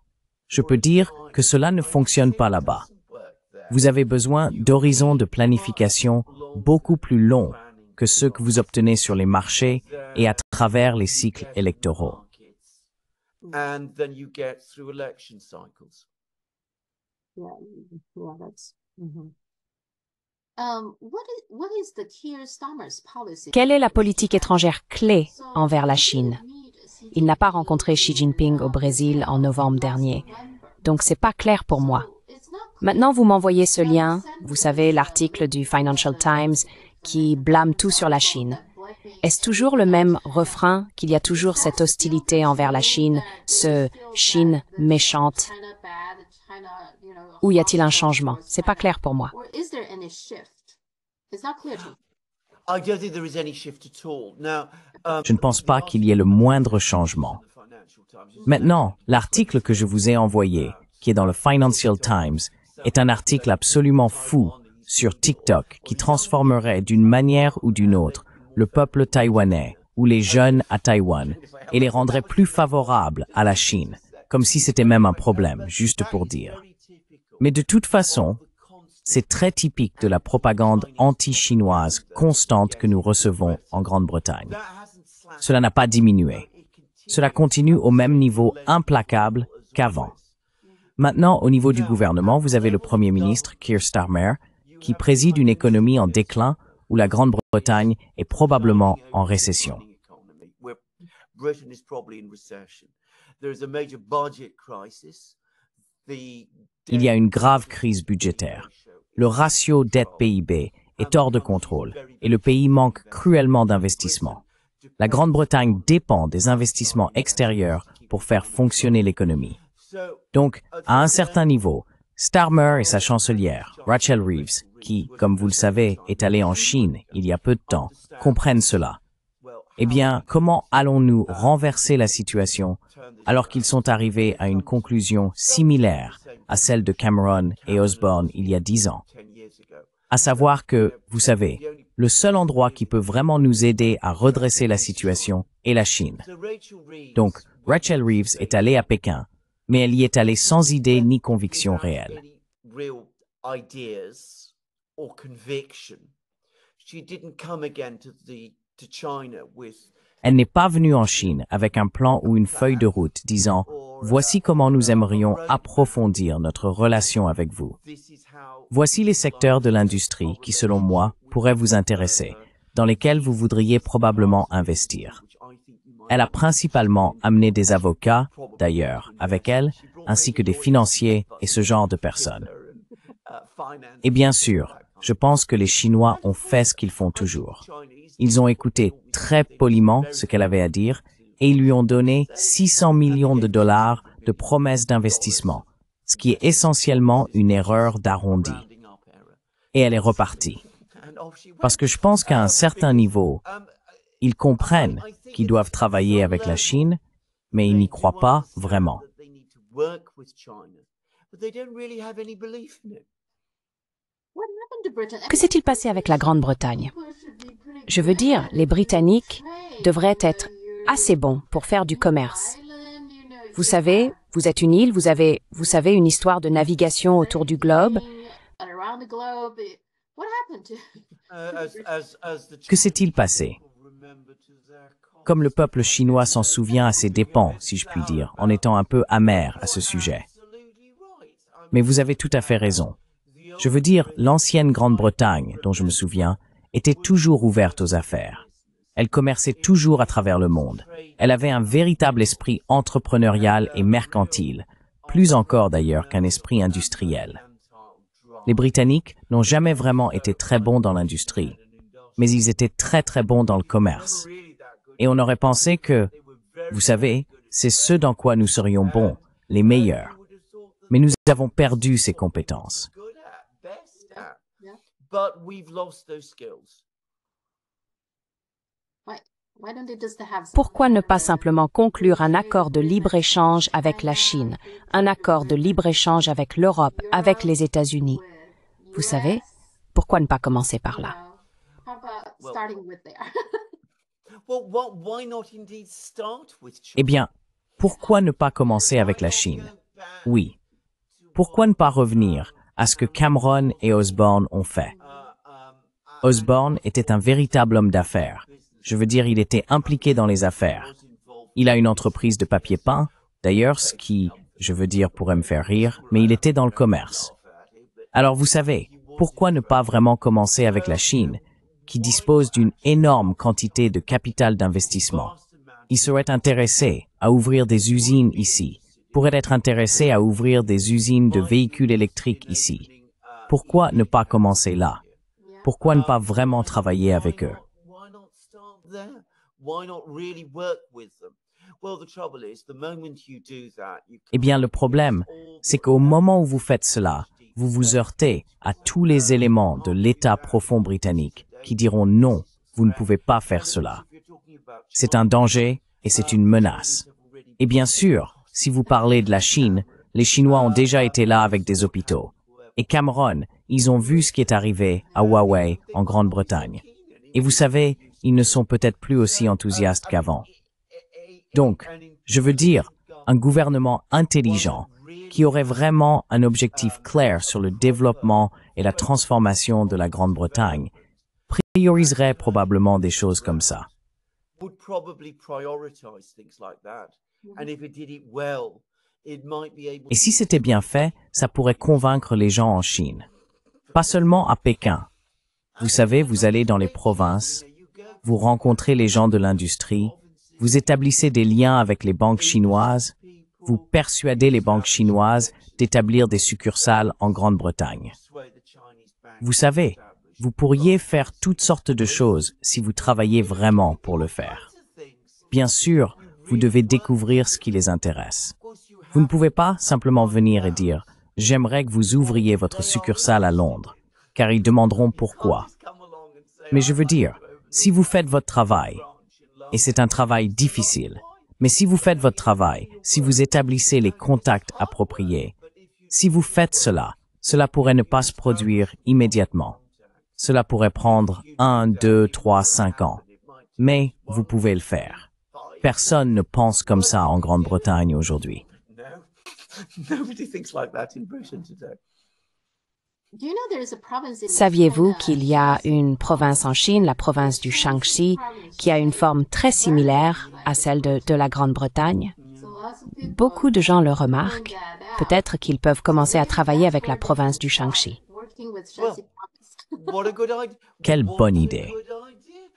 je peux dire que cela ne fonctionne pas là-bas. Vous avez besoin d'horizons de planification beaucoup plus longs que ceux que vous obtenez sur les marchés et à travers les cycles électoraux. Quelle est la politique étrangère clé envers la Chine? Il n'a pas rencontré Xi Jinping au Brésil en novembre dernier, donc c'est pas clair pour moi. Maintenant, vous m'envoyez ce lien, vous savez, l'article du Financial Times qui blâme tout sur la Chine. Est-ce toujours le même refrain, qu'il y a toujours cette hostilité envers la Chine, ce Chine méchante? Ou y a-t-il un changement? C'est pas clair pour moi. Je ne pense pas qu'il y ait le moindre changement. Maintenant, l'article que je vous ai envoyé, qui est dans le Financial Times, est un article absolument fou sur TikTok qui transformerait d'une manière ou d'une autre le peuple taïwanais ou les jeunes à Taïwan et les rendrait plus favorables à la Chine, comme si c'était même un problème, juste pour dire. Mais de toute façon, c'est très typique de la propagande anti-chinoise constante que nous recevons en Grande-Bretagne. Cela n'a pas diminué. Cela continue au même niveau implacable qu'avant. Maintenant, au niveau du gouvernement, vous avez le Premier ministre, Keir Starmer, qui préside une économie en déclin où la Grande-Bretagne est probablement en récession. Il y a une grave crise budgétaire. Le ratio dette-PIB est hors de contrôle et le pays manque cruellement d'investissement. La Grande-Bretagne dépend des investissements extérieurs pour faire fonctionner l'économie. Donc, à un certain niveau, Starmer et sa chancelière, Rachel Reeves, qui, comme vous le savez, est allée en Chine il y a peu de temps, comprennent cela. Eh bien, comment allons-nous renverser la situation alors qu'ils sont arrivés à une conclusion similaire à celle de Cameron et Osborne il y a 10 ans? À savoir que, vous savez, le seul endroit qui peut vraiment nous aider à redresser la situation est la Chine. Donc, Rachel Reeves est allée à Pékin, mais elle y est allée sans idée ni conviction réelle. Elle n'est pas venue en Chine avec un plan ou une feuille de route disant « Voici comment nous aimerions approfondir notre relation avec vous. Voici les secteurs de l'industrie qui, selon moi, pourraient vous intéresser, dans lesquels vous voudriez probablement investir. » Elle a principalement amené des avocats, d'ailleurs, avec elle, ainsi que des financiers et ce genre de personnes. Et bien sûr, je pense que les Chinois ont fait ce qu'ils font toujours. Ils ont écouté très poliment ce qu'elle avait à dire et ils lui ont donné 600 millions de dollars de promesses d'investissement, ce qui est essentiellement une erreur d'arrondi. Et elle est repartie. Parce que je pense qu'à un certain niveau, ils comprennent qu'ils doivent travailler avec la Chine, mais ils n'y croient pas vraiment. Que s'est-il passé avec la Grande-Bretagne? Je veux dire, les Britanniques devraient être assez bons pour faire du commerce. Vous savez, vous êtes une île, vous savez, une histoire de navigation autour du globe. Que s'est-il passé? Comme le peuple chinois s'en souvient à ses dépens, si je puis dire, en étant un peu amer à ce sujet. Mais vous avez tout à fait raison. Je veux dire, l'ancienne Grande-Bretagne, dont je me souviens, était toujours ouverte aux affaires. Elle commerçait toujours à travers le monde. Elle avait un véritable esprit entrepreneurial et mercantile, plus encore d'ailleurs qu'un esprit industriel. Les Britanniques n'ont jamais vraiment été très bons dans l'industrie, mais ils étaient très bons dans le commerce. Et on aurait pensé que, vous savez, c'est ce dans quoi nous serions bons, les meilleurs. Mais nous avons perdu ces compétences. Pourquoi ne pas simplement conclure un accord de libre-échange avec la Chine, un accord de libre-échange avec l'Europe, avec les États-Unis? Vous savez, pourquoi ne pas commencer par là? Eh bien, pourquoi ne pas commencer avec la Chine? Oui. Pourquoi ne pas revenir à ce que Cameron et Osborne ont fait? Osborne était un véritable homme d'affaires. Je veux dire, il était impliqué dans les affaires. Il a une entreprise de papier peint, d'ailleurs, ce qui, je veux dire, pourrait me faire rire, mais il était dans le commerce. Alors vous savez, pourquoi ne pas vraiment commencer avec la Chine, qui dispose d'une énorme quantité de capital d'investissement? Il serait intéressé à ouvrir des usines ici, pourrait être intéressé à ouvrir des usines de véhicules électriques ici. Pourquoi ne pas commencer là? Pourquoi ne pas vraiment travailler avec eux? Eh bien, le problème, c'est qu'au moment où vous faites cela, vous vous heurtez à tous les éléments de l'État profond britannique qui diront non, vous ne pouvez pas faire cela. C'est un danger et c'est une menace. Et bien sûr, si vous parlez de la Chine, les Chinois ont déjà été là avec des hôpitaux. Et Cameron, ils ont vu ce qui est arrivé à Huawei en Grande-Bretagne. Et vous savez, ils ne sont peut-être plus aussi enthousiastes qu'avant. Donc, je veux dire, un gouvernement intelligent qui aurait vraiment un objectif clair sur le développement et la transformation de la Grande-Bretagne prioriserait probablement des choses comme ça. Et si c'était bien fait, ça pourrait convaincre les gens en Chine. Pas seulement à Pékin. Vous savez, vous allez dans les provinces, vous rencontrez les gens de l'industrie, vous établissez des liens avec les banques chinoises, vous persuadez les banques chinoises d'établir des succursales en Grande-Bretagne. Vous savez, vous pourriez faire toutes sortes de choses si vous travaillez vraiment pour le faire. Bien sûr, vous devez découvrir ce qui les intéresse. Vous ne pouvez pas simplement venir et dire « J'aimerais que vous ouvriez votre succursale à Londres », car ils demanderont pourquoi. Mais je veux dire, si vous faites votre travail, et c'est un travail difficile, mais si vous faites votre travail, si vous établissez les contacts appropriés, si vous faites cela, cela pourrait ne pas se produire immédiatement. Cela pourrait prendre 1, 2, 3, 5 ans. Mais vous pouvez le faire. Personne ne pense comme ça en Grande-Bretagne aujourd'hui. Saviez-vous qu'il y a une province en Chine, la province du Shaanxi, qui a une forme très similaire à celle de la Grande-Bretagne? Beaucoup de gens le remarquent. Peut-être qu'ils peuvent commencer à travailler avec la province du Shaanxi. Quelle bonne idée!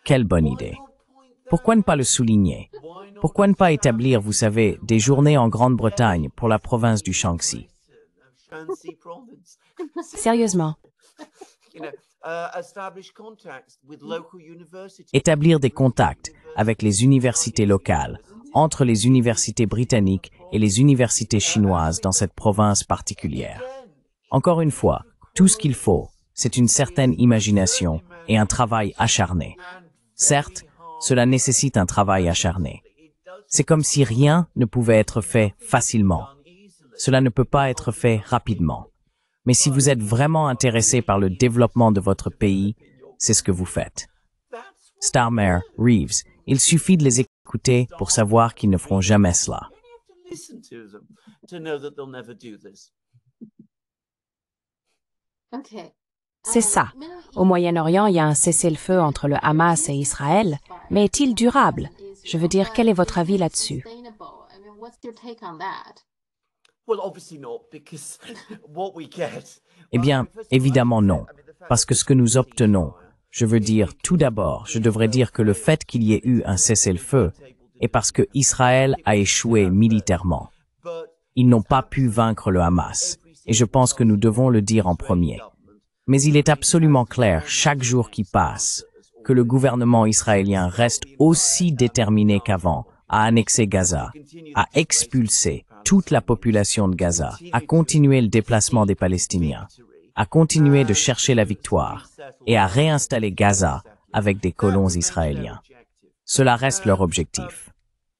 Quelle bonne idée! Pourquoi ne pas le souligner? Pourquoi ne pas établir, vous savez, des journées en Grande-Bretagne pour la province du Shaanxi? Sérieusement. Établir des contacts avec les universités locales, entre les universités britanniques et les universités chinoises dans cette province particulière. Encore une fois, tout ce qu'il faut, c'est une certaine imagination et un travail acharné. Certes, cela nécessite un travail acharné. C'est comme si rien ne pouvait être fait facilement. Cela ne peut pas être fait rapidement. Mais si vous êtes vraiment intéressé par le développement de votre pays, c'est ce que vous faites. Starmer, Reeves, il suffit de les écouter pour savoir qu'ils ne feront jamais cela. C'est ça. Au Moyen-Orient, il y a un cessez-le-feu entre le Hamas et Israël, mais est-il durable? Je veux dire, quel est votre avis là-dessus? Eh bien, évidemment non, parce que ce que nous obtenons, je veux dire, tout d'abord, je devrais dire que le fait qu'il y ait eu un cessez-le-feu est parce que Israël a échoué militairement. Ils n'ont pas pu vaincre le Hamas, et je pense que nous devons le dire en premier. Mais il est absolument clair, chaque jour qui passe, que le gouvernement israélien reste aussi déterminé qu'avant à annexer Gaza, à expulser toute la population de Gaza, à continuer le déplacement des Palestiniens, à continuer de chercher la victoire et à réinstaller Gaza avec des colons israéliens. Cela reste leur objectif.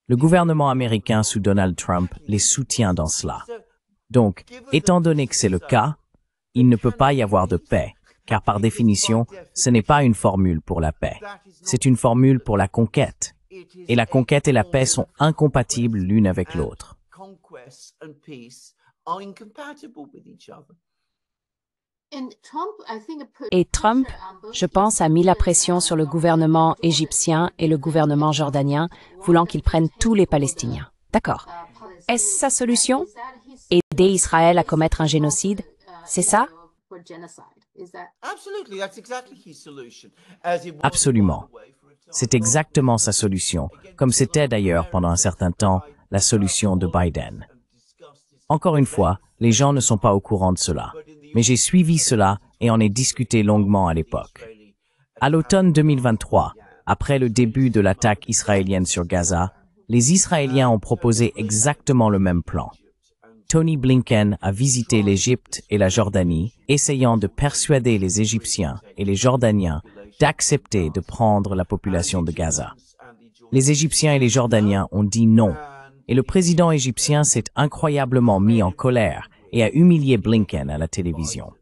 Le gouvernement américain sous Donald Trump les soutient dans cela. Donc, étant donné que c'est le cas, il ne peut pas y avoir de paix, car par définition, ce n'est pas une formule pour la paix. C'est une formule pour la conquête. Et la conquête et la paix sont incompatibles l'une avec l'autre. Et Trump, je pense, a mis la pression sur le gouvernement égyptien et le gouvernement jordanien, voulant qu'ils prennent tous les Palestiniens. D'accord. Est-ce sa solution? Aider Israël à commettre un génocide? C'est ça? Absolument. C'est exactement sa solution, comme c'était d'ailleurs pendant un certain temps la solution de Biden. Encore une fois, les gens ne sont pas au courant de cela, mais j'ai suivi cela et en ai discuté longuement à l'époque. À l'automne 2023, après le début de l'attaque israélienne sur Gaza, les Israéliens ont proposé exactement le même plan. Tony Blinken a visité l'Égypte et la Jordanie, essayant de persuader les Égyptiens et les Jordaniens d'accepter de prendre la population de Gaza. Les Égyptiens et les Jordaniens ont dit non, et le président égyptien s'est incroyablement mis en colère et a humilié Blinken à la télévision.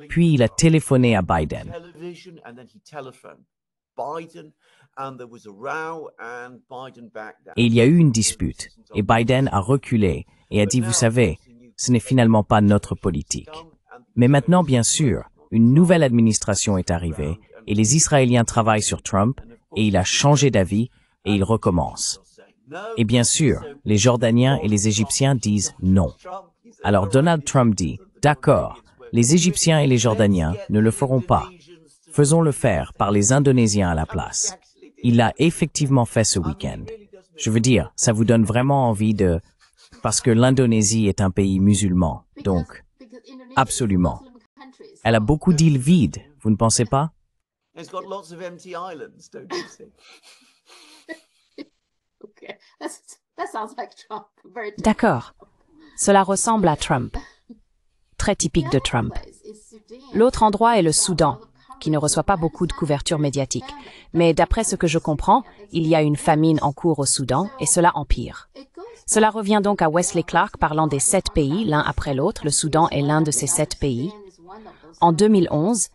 Puis il a téléphoné à Biden. Et il y a eu une dispute, et Biden a reculé et a dit, vous savez, ce n'est finalement pas notre politique. Mais maintenant, bien sûr, une nouvelle administration est arrivée, et les Israéliens travaillent sur Trump, et il a changé d'avis, et il recommence. Et bien sûr, les Jordaniens et les Égyptiens disent non. Alors Donald Trump dit, d'accord, les Égyptiens et les Jordaniens ne le feront pas. Faisons-le faire par les Indonésiens à la place. Il l'a effectivement fait ce week-end. Je veux dire, ça vous donne vraiment envie de... Parce que l'Indonésie est un pays musulman, donc... Absolument. Elle a beaucoup d'îles vides, vous ne pensez pas? D'accord. Cela ressemble à Trump. Très typique de Trump. L'autre endroit est le Soudan, qui ne reçoit pas beaucoup de couverture médiatique. Mais d'après ce que je comprends, il y a une famine en cours au Soudan et cela empire. Cela revient donc à Wesley Clark parlant des 7 pays, l'un après l'autre. Le Soudan est l'un de ces 7 pays. En 2011,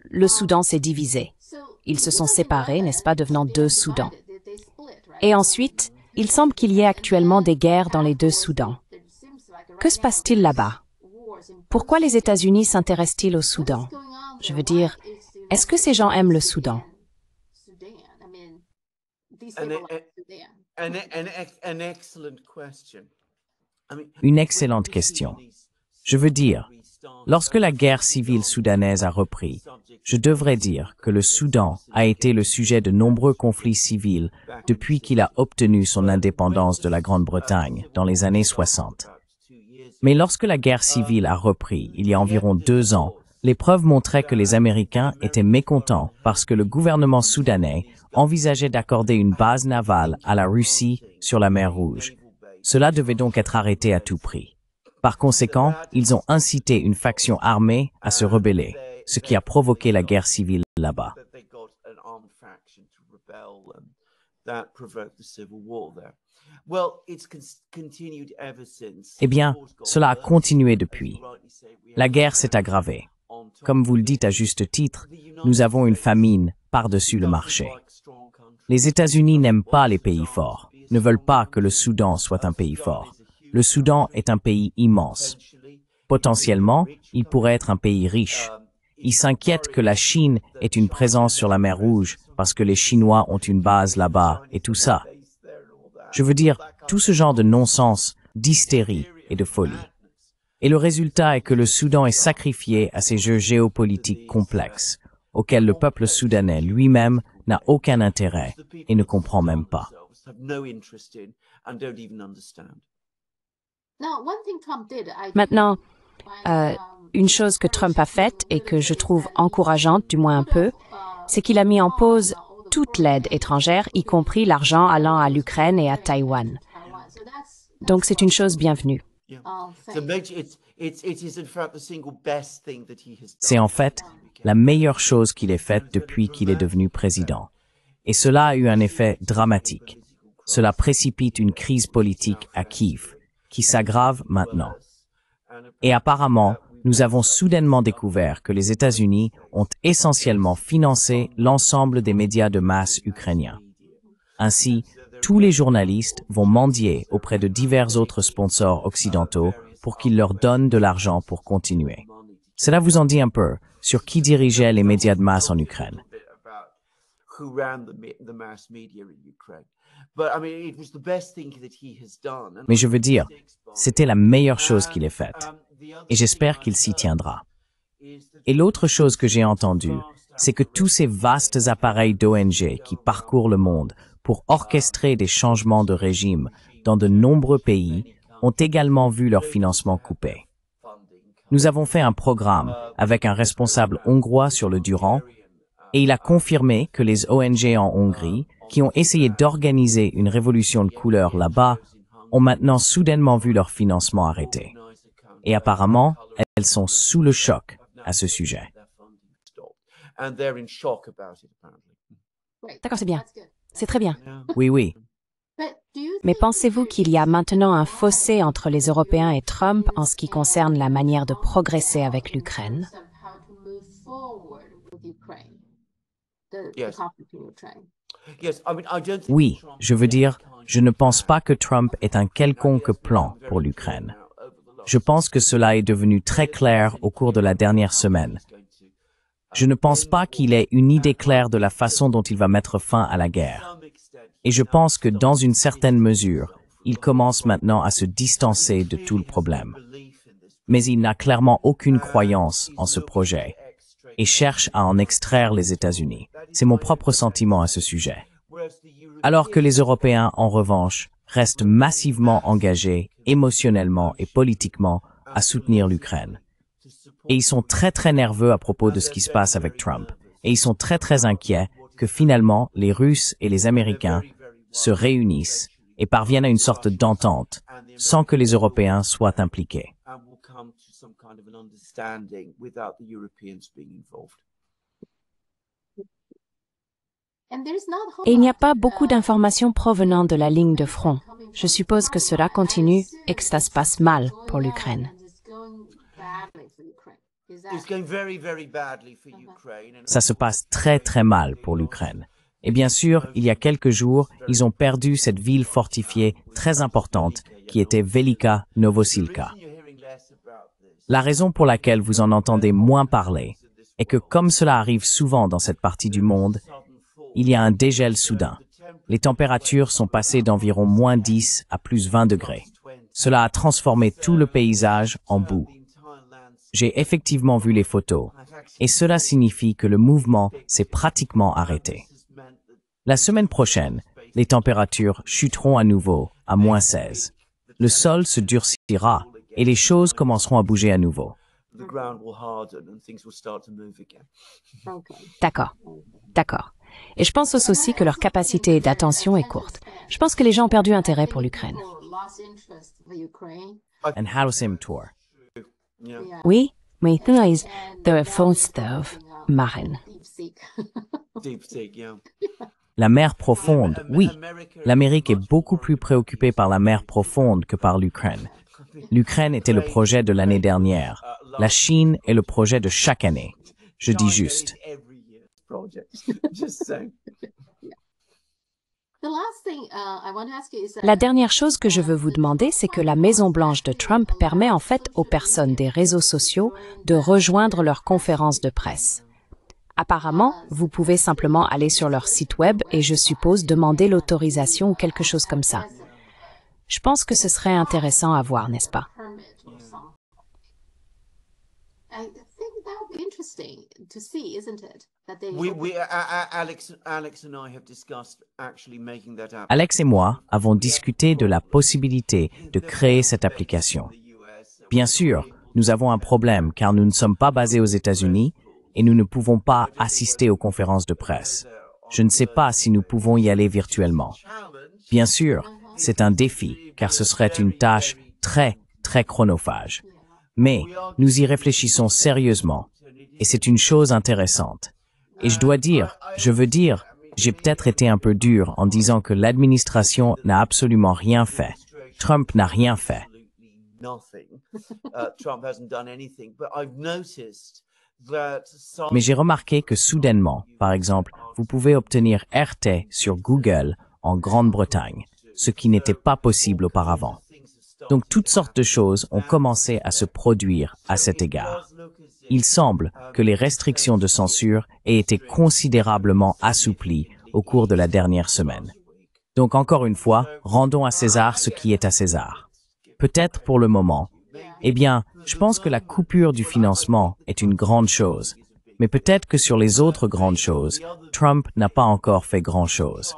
le Soudan s'est divisé. Ils se sont séparés, n'est-ce pas, devenant 2 Soudans. Et ensuite, il semble qu'il y ait actuellement des guerres dans les 2 Soudans. Que se passe-t-il là-bas? Pourquoi les États-Unis s'intéressent-ils au Soudan? Je veux dire, est-ce que ces gens aiment le Soudan? Une excellente question. Je veux dire, lorsque la guerre civile soudanaise a repris, je devrais dire que le Soudan a été le sujet de nombreux conflits civils depuis qu'il a obtenu son indépendance de la Grande-Bretagne dans les années 60. Mais lorsque la guerre civile a repris, il y a environ 2 ans, les preuves montraient que les Américains étaient mécontents parce que le gouvernement soudanais envisageait d'accorder une base navale à la Russie sur la mer Rouge. Cela devait donc être arrêté à tout prix. Par conséquent, ils ont incité une faction armée à se rebeller, ce qui a provoqué la guerre civile là-bas. Eh bien, cela a continué depuis. La guerre s'est aggravée. Comme vous le dites à juste titre, nous avons une famine par-dessus le marché. Les États-Unis n'aiment pas les pays forts, ne veulent pas que le Soudan soit un pays fort. Le Soudan est un pays immense. Potentiellement, il pourrait être un pays riche. Ils s'inquiètent que la Chine ait une présence sur la mer Rouge parce que les Chinois ont une base là-bas et tout ça. Je veux dire, tout ce genre de non-sens, d'hystérie et de folie. Et le résultat est que le Soudan est sacrifié à ces jeux géopolitiques complexes, auxquels le peuple soudanais lui-même n'a aucun intérêt et ne comprend même pas. Maintenant, une chose que Trump a faite et que je trouve encourageante, du moins un peu, c'est qu'il a mis en pause toute l'aide étrangère, y compris l'argent allant à l'Ukraine et à Taïwan. Donc c'est une chose bienvenue. C'est en fait la meilleure chose qu'il ait faite depuis qu'il est devenu président. Et cela a eu un effet dramatique. Cela précipite une crise politique à Kiev, qui s'aggrave maintenant. Et apparemment, nous avons soudainement découvert que les États-Unis ont essentiellement financé l'ensemble des médias de masse ukrainiens. Ainsi, tous les journalistes vont mendier auprès de divers autres sponsors occidentaux pour qu'ils leur donnent de l'argent pour continuer. Cela vous en dit un peu sur qui dirigeait les médias de masse en Ukraine. Mais je veux dire, c'était la meilleure chose qu'il ait faite. Et j'espère qu'il s'y tiendra. Et l'autre chose que j'ai entendue, c'est que tous ces vastes appareils d'ONG qui parcourent le monde pour orchestrer des changements de régime dans de nombreux pays ont également vu leur financement coupé. Nous avons fait un programme avec un responsable hongrois sur le Durand et il a confirmé que les ONG en Hongrie, qui ont essayé d'organiser une révolution de couleur là-bas, ont maintenant soudainement vu leur financement arrêté. Et apparemment, elles sont sous le choc à ce sujet. D'accord, c'est bien. C'est très bien. Oui. Mais pensez-vous qu'il y a maintenant un fossé entre les Européens et Trump en ce qui concerne la manière de progresser avec l'Ukraine? Oui, je veux dire, je ne pense pas que Trump ait un quelconque plan pour l'Ukraine. Je pense que cela est devenu très clair au cours de la dernière semaine. Je ne pense pas qu'il ait une idée claire de la façon dont il va mettre fin à la guerre. Et je pense que dans une certaine mesure, il commence maintenant à se distancer de tout le problème. Mais il n'a clairement aucune croyance en ce projet et cherche à en extraire les États-Unis. C'est mon propre sentiment à ce sujet. Alors que les Européens, en revanche, restent massivement engagés émotionnellement et politiquement à soutenir l'Ukraine. Et ils sont très très nerveux à propos de ce qui se passe avec Trump. Et ils sont très très inquiets que finalement les Russes et les Américains se réunissent et parviennent à une sorte d'entente, sans que les Européens soient impliqués. and will come to some kind of an understanding without the Europeans being involved. Et il n'y a pas beaucoup d'informations provenant de la ligne de front. Je suppose que cela continue et que ça se passe mal pour l'Ukraine. It's going very, very badly for Ukraine. And Ça se passe très très mal pour l'Ukraine. Et bien sûr, il y a quelques jours, ils ont perdu cette ville fortifiée très importante qui était Velika Novosilka. you're hearing less about this. La raison pour laquelle vous en entendez moins parler est que comme cela arrive souvent dans cette partie du monde, il y a un dégel soudain. Les températures sont passées d'environ moins 10 à plus 20 degrés. Cela a transformé tout le paysage en boue. J'ai effectivement vu les photos, et cela signifie que le mouvement s'est pratiquement arrêté. La semaine prochaine, les températures chuteront à nouveau à moins 16. Le sol se durcira et les choses commenceront à bouger à nouveau. The ground will harden and things will start to move again. D'accord, d'accord. Et je pense aussi que leur capacité d'attention est courte. Je pense que les gens ont perdu intérêt pour l'Ukraine. And Halosim Tour. Yeah. Oui, mais cela est de Fonstov Marin. Deep sea, yeah. La mer profonde, oui. L'Amérique est beaucoup plus préoccupée par la mer profonde que par l'Ukraine. L'Ukraine était le projet de l'année dernière. La Chine est le projet de chaque année. Je dis juste. Every year's project. Just saying. La dernière chose que je veux vous demander, c'est que la Maison-Blanche de Trump permet en fait aux personnes des réseaux sociaux de rejoindre leurs conférences de presse. Apparemment, vous pouvez simplement aller sur leur site web et je suppose demander l'autorisation ou quelque chose comme ça. Je pense que ce serait intéressant à voir, n'est-ce pas? Alex and I have discussed actually making that happen. Alex et moi avons discuté de la possibilité de créer cette application. Bien sûr, nous avons un problème car nous ne sommes pas basés aux États-Unis et nous ne pouvons pas assister aux conférences de presse. Je ne sais pas si nous pouvons y aller virtuellement. Bien sûr, c'est un défi car ce serait une tâche très, très chronophage. Mais nous y réfléchissons sérieusement et c'est une chose intéressante. Et je veux dire, j'ai peut-être été un peu dur en disant que l'administration n'a absolument rien fait. Trump n'a rien fait. Nothing. Trump hasn't done anything, but I've noticed that some Mais j'ai remarqué que soudainement, par exemple, vous pouvez obtenir RT sur Google en Grande-Bretagne, ce qui n'était pas possible auparavant. Donc toutes sortes de choses ont commencé à se produire à cet égard. Il semble que les restrictions de censure aient été considérablement assouplies au cours de la dernière semaine. Donc encore une fois, rendons à César ce qui est à César. Peut-être pour le moment. Eh bien, je pense que la coupure du financement est une grande chose. Mais peut-être que sur les autres grandes choses, Trump n'a pas encore fait grand-chose.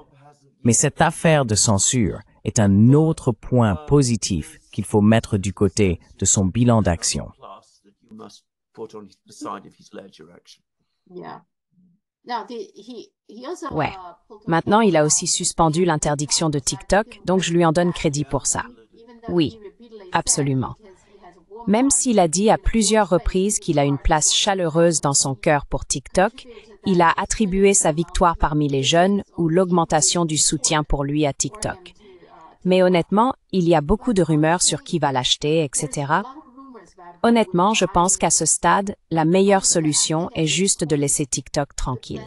Mais cette affaire de censure est un autre point positif qu'il faut mettre du côté de son bilan d'action. class that you must put on the side of his ledger action. Ouais. Maintenant, il a aussi suspendu l'interdiction de TikTok, donc je lui en donne crédit pour ça. Oui, absolument. Même s'il a dit à plusieurs reprises qu'il a une place chaleureuse dans son cœur pour TikTok, il a attribué sa victoire parmi les jeunes ou l'augmentation du soutien pour lui à TikTok. Mais honnêtement, il y a beaucoup de rumeurs sur qui va l'acheter, etc. Honnêtement, je pense qu'à ce stade, la meilleure solution est juste de laisser TikTok tranquille.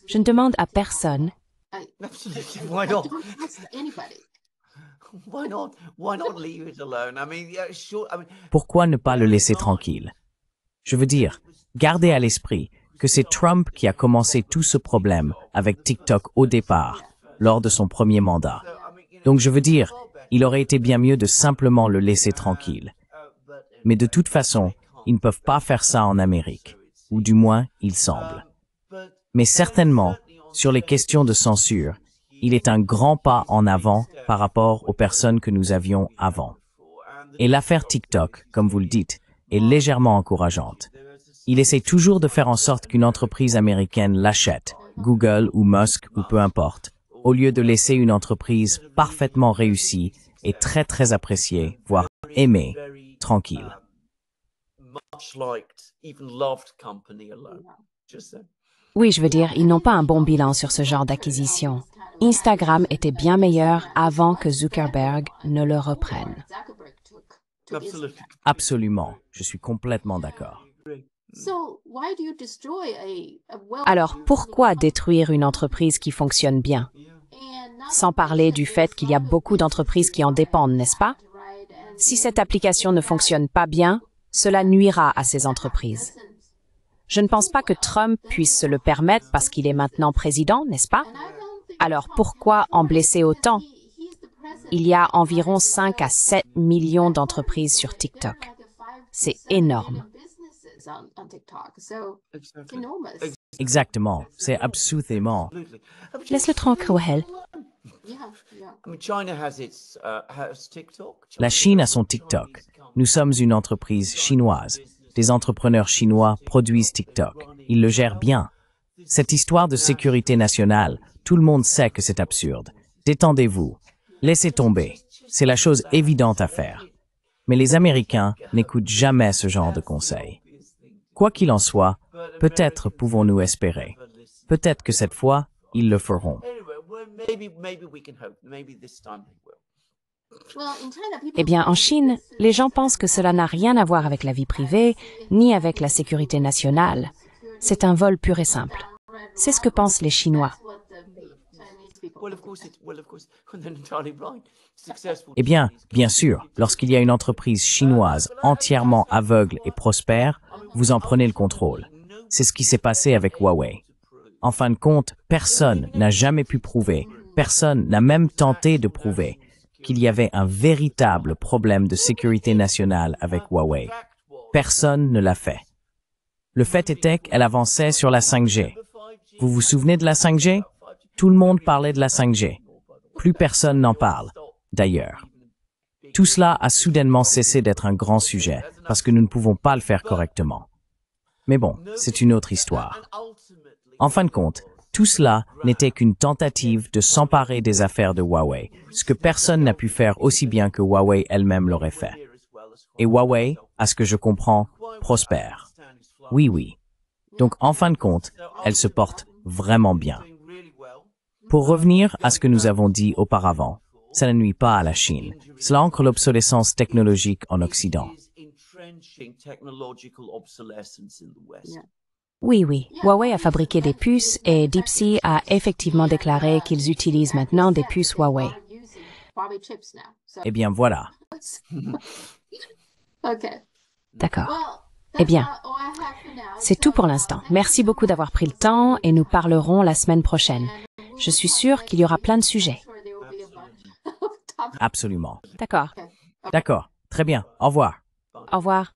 Je ne demande à personne. Absolutely. Why not? Why not? Why not leave it alone? I mean, yeah, sure. I mean, Pourquoi ne pas le laisser tranquille? Je veux dire, gardez à l'esprit que c'est Trump qui a commencé tout ce problème avec TikTok au départ, lors de son premier mandat. Donc je veux dire, il aurait été bien mieux de simplement le laisser tranquille. Mais de toute façon, ils ne peuvent pas faire ça en Amérique, ou du moins, il semble. Mais certainement, sur les questions de censure, il est un grand pas en avant par rapport aux personnes que nous avions avant. Et l'affaire TikTok, comme vous le dites, est légèrement encourageante. Il essaie toujours de faire en sorte qu'une entreprise américaine l'achète, Google ou Musk ou peu importe, au lieu de laisser une entreprise parfaitement réussie et très très appréciée, voire aimée, tranquille. Much liked, even loved company alone. Just then. Oui, je veux dire, ils n'ont pas un bon bilan sur ce genre d'acquisition. Instagram était bien meilleur avant que Zuckerberg ne le reprenne. Absolutely. Absolument, je suis complètement d'accord. Alors, pourquoi détruire une entreprise qui fonctionne bien? Sans parler du fait qu'il y a beaucoup d'entreprises qui en dépendent, n'est-ce pas? Si cette application ne fonctionne pas bien, cela nuira à ces entreprises. Je ne pense pas que Trump puisse se le permettre parce qu'il est maintenant président, n'est-ce pas? Alors pourquoi en blesser autant? Il y a environ 5 à 7 millions d'entreprises sur TikTok. C'est énorme. Exactement, c'est absolument. Laisse-le tranquille, Wahel. I mean, China has TikTok. La Chine a son TikTok. Nous sommes une entreprise chinoise. Des entrepreneurs chinois produisent TikTok. Ils le gèrent bien. Cette histoire de sécurité nationale, tout le monde sait que c'est absurde. Détendez-vous. Laissez tomber. C'est la chose évidente à faire. Mais les Américains n'écoutent jamais ce genre de conseils. Quoi qu'il en soit, peut-être pouvons-nous espérer. Peut-être que cette fois, ils le feront. Anyway, well, maybe we can hope. Maybe this time they will. Eh bien, en Chine, les gens pensent que cela n'a rien à voir avec la vie privée, ni avec la sécurité nationale. C'est un vol pur et simple. C'est ce que pensent les Chinois. Well, of course, they're entirely right. Successful. Eh bien sûr, lorsqu'il y a une entreprise chinoise entièrement aveugle et prospère, vous en prenez le contrôle. C'est ce qui s'est passé avec Huawei. En fin de compte, personne n'a jamais pu prouver, personne n'a même tenté de prouver qu'il y avait un véritable problème de sécurité nationale avec Huawei. Personne ne l'a fait. Le fait était qu'elle avançait sur la 5G. Vous vous souvenez de la 5G? Tout le monde parlait de la 5G. Plus personne n'en parle, d'ailleurs. Tout cela a soudainement cessé d'être un grand sujet, parce que nous ne pouvons pas le faire correctement. Mais bon, c'est une autre histoire. En fin de compte, tout cela n'était qu'une tentative de s'emparer des affaires de Huawei, ce que personne n'a pu faire aussi bien que Huawei elle-même l'aurait fait. Et Huawei, à ce que je comprends, prospère. Oui. Donc en fin de compte, elle se porte vraiment bien. Pour revenir à ce que nous avons dit auparavant, ça ne nuit pas à la Chine. Cela ancre l'obsolescence technologique en Occident. Oui. Huawei a fabriqué des puces et DeepSea a effectivement déclaré qu'ils utilisent maintenant des puces Huawei. Eh bien voilà. D'accord. Eh bien, c'est tout pour l'instant. Merci beaucoup d'avoir pris le temps et nous parlerons la semaine prochaine. Je suis sûre qu'il y aura plein de sujets. Absolument. D'accord. D'accord. Très bien. Au revoir. Au revoir.